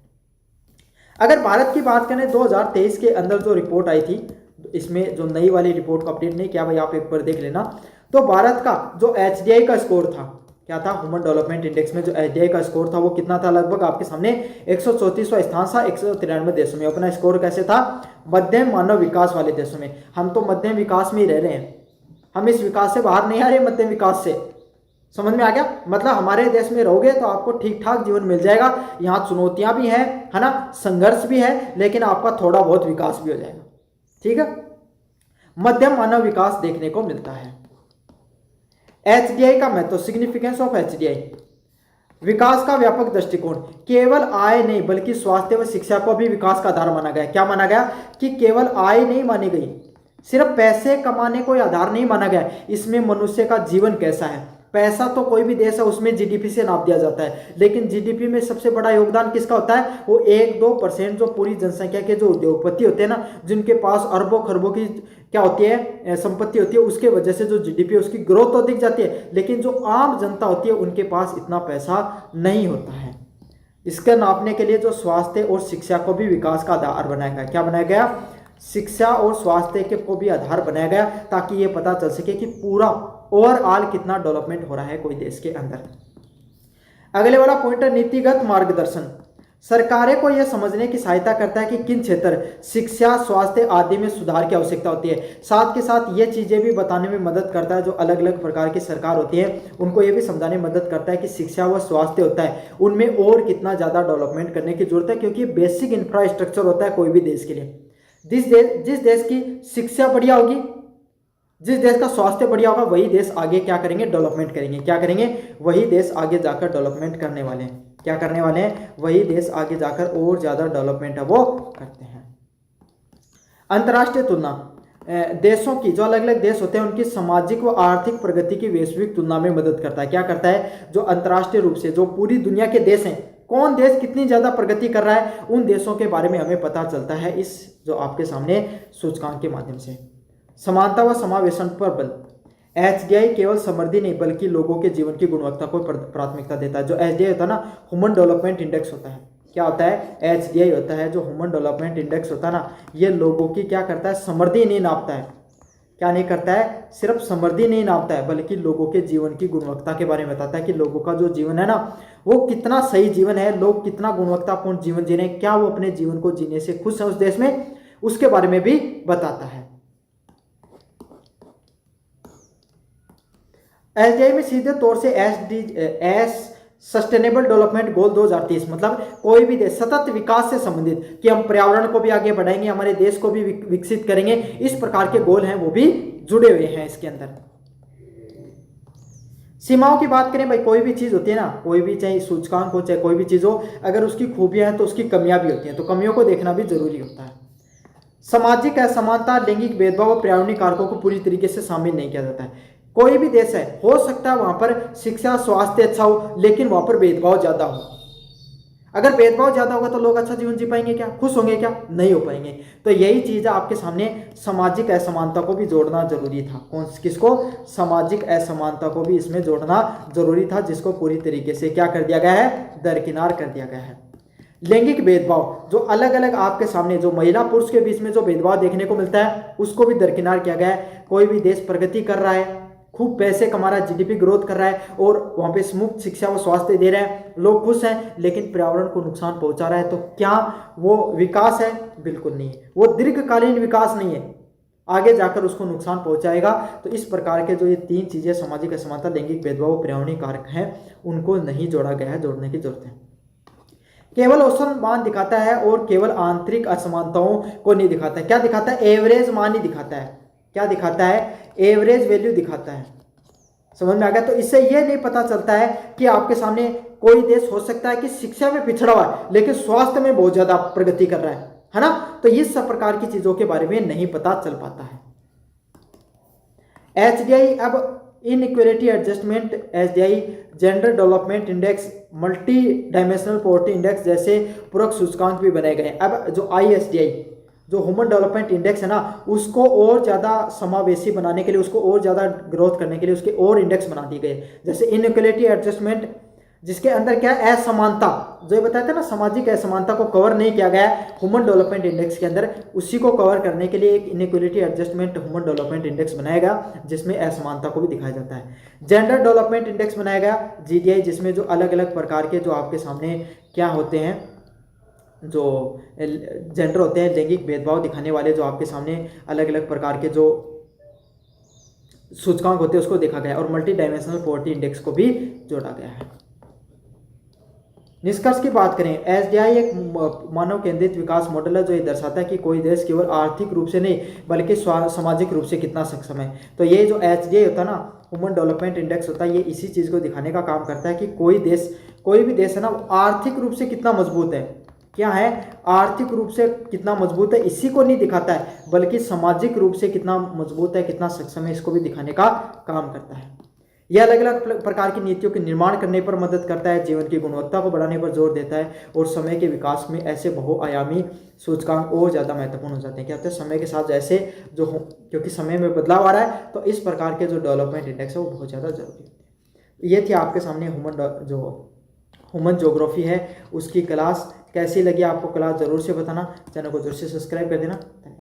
अगर भारत की बात करें 2023 के अंदर जो रिपोर्ट आई थी, इसमें जो नई वाली रिपोर्ट को अपडेट नहीं किया भाई, आप एक बार देख लेना। तो भारत का जो एचडीआई का स्कोर था, क्या था, ह्यूमन डेवलपमेंट इंडेक्स में जो एचडीआई का स्कोर था वो कितना था, लगभग आपके सामने 134वां स्थान था 193 देशों में। अपना स्कोर कैसे था, मध्यम मानव विकास वाले देशों में। हम तो मध्यम विकास में ही रह रहे हैं, हम इस विकास से बाहर नहीं आ रहे, मध्यम विकास से। समझ में आ गया, मतलब हमारे देश में रहोगे तो आपको ठीक ठाक जीवन मिल जाएगा। यहाँ चुनौतियां भी है ना, संघर्ष भी है, लेकिन आपका थोड़ा बहुत विकास भी हो जाएगा। ठीक है, मध्यम मानव विकास देखने को मिलता है। एचडीआई का महत्व, सिग्निफिकेंस ऑफ एचडीआई, विकास का व्यापक दृष्टिकोण, केवल आय नहीं बल्कि स्वास्थ्य व शिक्षा को भी विकास का आधार माना गया। क्या माना गया कि केवल आय नहीं मानी गई, सिर्फ पैसे कमाने को आधार नहीं माना गया, इसमें मनुष्य का जीवन कैसा है। पैसा तो कोई भी देश है उसमें जीडीपी से नाप दिया जाता है, लेकिन जीडीपी में सबसे बड़ा योगदान किसका होता है, वो 1-2% जो पूरी जनसंख्या के जो उद्योगपति होते हैं ना, जिनके पास अरबों खरबों की क्या होती है, संपत्ति होती है, उसके वजह से जो जीडीपी है उसकी ग्रोथ तो दिख जाती है, लेकिन जो आम जनता होती है उनके पास इतना पैसा नहीं होता है। इसके नापने के लिए जो स्वास्थ्य और शिक्षा को भी विकास का आधार बनाया गया। क्या बनाया गया, शिक्षा और स्वास्थ्य के को भी आधार बनाया गया, ताकि ये पता चल सके कि पूरा ओवरऑल कितना डेवलपमेंट हो रहा है कोई देश के अंदर। अगले वाला पॉइंट है नीतिगत मार्गदर्शन, सरकारें को यह समझने की सहायता करता है कि किन क्षेत्र, शिक्षा, स्वास्थ्य आदि में सुधार की आवश्यकता होती है। साथ के साथ ये चीज़ें भी बताने में मदद करता है, जो अलग अलग प्रकार की सरकार होती है उनको ये भी समझाने में मदद करता है कि शिक्षा व स्वास्थ्य होता है उनमें और कितना ज़्यादा डेवलपमेंट करने की जरूरत है, क्योंकि बेसिक इंफ्रास्ट्रक्चर होता है कोई भी देश के लिए। जिस देश की शिक्षा बढ़िया होगी, जिस देश का स्वास्थ्य बढ़िया होगा, वही देश आगे क्या करेंगे, डेवलपमेंट करेंगे। क्या करेंगे, वही देश आगे जाकर डेवलपमेंट करने वाले हैं। क्या करने वाले हैं, वही देश आगे जाकर और ज़्यादा डेवलपमेंट है वो करते हैं। अंतर्राष्ट्रीय तुलना, देशों की जो अलग अलग देश होते हैं उनकी सामाजिक व आर्थिक प्रगति की वैश्विक तुलना में मदद करता है। क्या करता है, जो अंतर्राष्ट्रीय रूप से जो पूरी दुनिया के देश हैं, कौन देश कितनी ज़्यादा प्रगति कर रहा है, उन देशों के बारे में हमें पता चलता है इस जो आपके सामने सूचकांक के माध्यम से। समानता व समावेशन पर बल, एचडीआई केवल समृद्धि नहीं बल्कि लोगों के जीवन की गुणवत्ता को प्राथमिकता देता है। जो एचडीआई होता है ना, ह्यूमन डेवलपमेंट इंडेक्स होता है, क्या होता है, एचडीआई होता है जो ह्यूमन डेवलपमेंट इंडेक्स होता है ना, ये लोगों की क्या करता है, समृद्धि नहीं नापता है। क्या नहीं करता है, सिर्फ समृद्धि नहीं नापता है बल्कि लोगों के जीवन की गुणवत्ता के बारे में बताता है कि लोगों का जो जीवन है ना वो कितना सही जीवन है, लोग कितना गुणवत्तापूर्ण जीवन जी रहे हैं, क्या वो अपने जीवन को जीने से खुश है उस देश में, उसके बारे में भी बताता है। एसडीआई में सीधे तौर से सस्टेनेबल डेवलपमेंट गोल 2030 मतलब कोई भी देश सतत विकास से संबंधित कि हम पर्यावरण को भी आगे बढ़ाएंगे, हमारे देश को भी विकसित करेंगे, इस प्रकार के गोल हैं वो भी जुड़े हुए हैं इसके अंदर। सीमाओं की बात करें भाई, कोई भी चीज होती है ना, कोई भी चाहे सूचकांक हो चाहे कोई भी चीज हो, अगर उसकी खूबियां हैं तो उसकी कमियां भी होती हैं, तो कमियों को देखना भी जरूरी होता है। सामाजिक असमानता, लैंगिक भेदभाव और पर्यावरणीय कारकों को पूरी तरीके से शामिल नहीं किया जाता है। कोई भी देश है, हो सकता है वहां पर शिक्षा स्वास्थ्य अच्छा हो, लेकिन वहां पर भेदभाव ज्यादा हो। अगर भेदभाव ज्यादा होगा तो लोग अच्छा जीवन जी पाएंगे क्या, खुश होंगे क्या, नहीं हो पाएंगे। तो यही चीज है आपके सामने, सामाजिक असमानता को भी जोड़ना जरूरी था। किसको, सामाजिक असमानता को भी इसमें जोड़ना जरूरी था, जिसको पूरी तरीके से क्या कर दिया गया है, दरकिनार कर दिया गया है। लैंगिक भेदभाव, जो अलग अलग आपके सामने जो महिला पुरुष के बीच में जो भेदभाव देखने को मिलता है, उसको भी दरकिनार किया गया है। कोई भी देश प्रगति कर रहा है, खूब पैसे कमा रहा है, जीडीपी ग्रोथ कर रहा है और वहां पे मुफ्त शिक्षा व स्वास्थ्य दे रहा है, लोग खुश हैं, लेकिन पर्यावरण को नुकसान पहुंचा रहा है, तो क्या वो विकास है? बिल्कुल नहीं है, वो दीर्घकालीन विकास नहीं है, आगे जाकर उसको नुकसान पहुंचाएगा। तो इस प्रकार के जो ये तीन चीजें, सामाजिक असमानता, लैंगिक भेदभाव, पर्यावरणीय कारक हैं, उनको नहीं जोड़ा गया है, जोड़ने की जरूरत है। केवल औसत मान दिखाता है और केवल आंतरिक असमानताओं को नहीं दिखाता है। क्या दिखाता है? एवरेज मान ही दिखाता है। क्या दिखाता है? एवरेज वैल्यू दिखाता है। समझ में आ गया? तो इससे यह नहीं पता चलता है कि आपके सामने कोई देश हो सकता है कि शिक्षा में पिछड़ा हुआ है लेकिन स्वास्थ्य में बहुत ज्यादा प्रगति कर रहा है ना? तो इस सब प्रकार की चीजों के बारे में नहीं पता चल पाता है। एचडीआई, अब inequality adjustment HDI, gender development index, multi dimensional poverty index जैसे पूरक सूचकांक भी बनाए गए। अब जो आईएसडीआई, जो ह्यूमन डेवलपमेंट इंडेक्स है ना, उसको और ज़्यादा समावेशी बनाने के लिए, उसको और ज़्यादा ग्रोथ करने के लिए उसके और इंडेक्स बना दिए गए। जैसे इनइक्वालिटी एडजस्टमेंट, जिसके अंदर क्या है, असमानता, जो ये बताया था ना, सामाजिक असमानता को कवर नहीं किया गया है ह्यूमन डेवलपमेंट इंडेक्स के अंदर, उसी को कवर करने के लिए एक inequality adjustment human development index बनाया गया, जिसमें असमानता को भी दिखाया जाता है। जेंडर डेवलपमेंट इंडेक्स बनाया गया, जीडीआई, जिसमें जो अलग अलग प्रकार के जो आपके सामने क्या होते हैं, जो जेंडर होते हैं, लैंगिक भेदभाव दिखाने वाले जो आपके सामने अलग अलग प्रकार के जो सूचकांक होते हैं उसको देखा गया, और मल्टी डायमेंशनल पॉवर्टी इंडेक्स को भी जोड़ा गया है। निष्कर्ष की बात करें, एसडीआई एक मानव केंद्रित विकास मॉडल है, जो ये दर्शाता है कि कोई देश केवल आर्थिक रूप से नहीं बल्कि सामाजिक रूप से कितना सक्षम है। तो ये जो एचडीआई होता है ना, ह्यूमन डेवलपमेंट इंडेक्स होता है, ये इसी चीज़ को दिखाने का काम करता है कि कोई भी देश है ना, आर्थिक रूप से कितना मजबूत है। क्या है? आर्थिक रूप से कितना मजबूत है, इसी को नहीं दिखाता है, बल्कि सामाजिक रूप से कितना मजबूत है, कितना सक्षम है, इसको भी दिखाने का काम करता है। यह अलग अलग प्रकार की नीतियों के निर्माण करने पर मदद करता है, जीवन की गुणवत्ता को बढ़ाने पर जोर देता है, और समय के विकास में ऐसे बहुआयामी सूचकांक और ज़्यादा महत्वपूर्ण हो जाते हैं। क्या होता है? समय के साथ जैसे क्योंकि समय में बदलाव आ रहा है, तो इस प्रकार के जो डेवलपमेंट इंडेक्स है वो बहुत ज़्यादा जरूरी है। ये थी आपके सामने ह्यूमन ज्योग्राफी है, उसकी क्लास। कैसी लगी आपको क्लास, जरूर से बताना, चैनल को जरूर से सब्सक्राइब कर देना।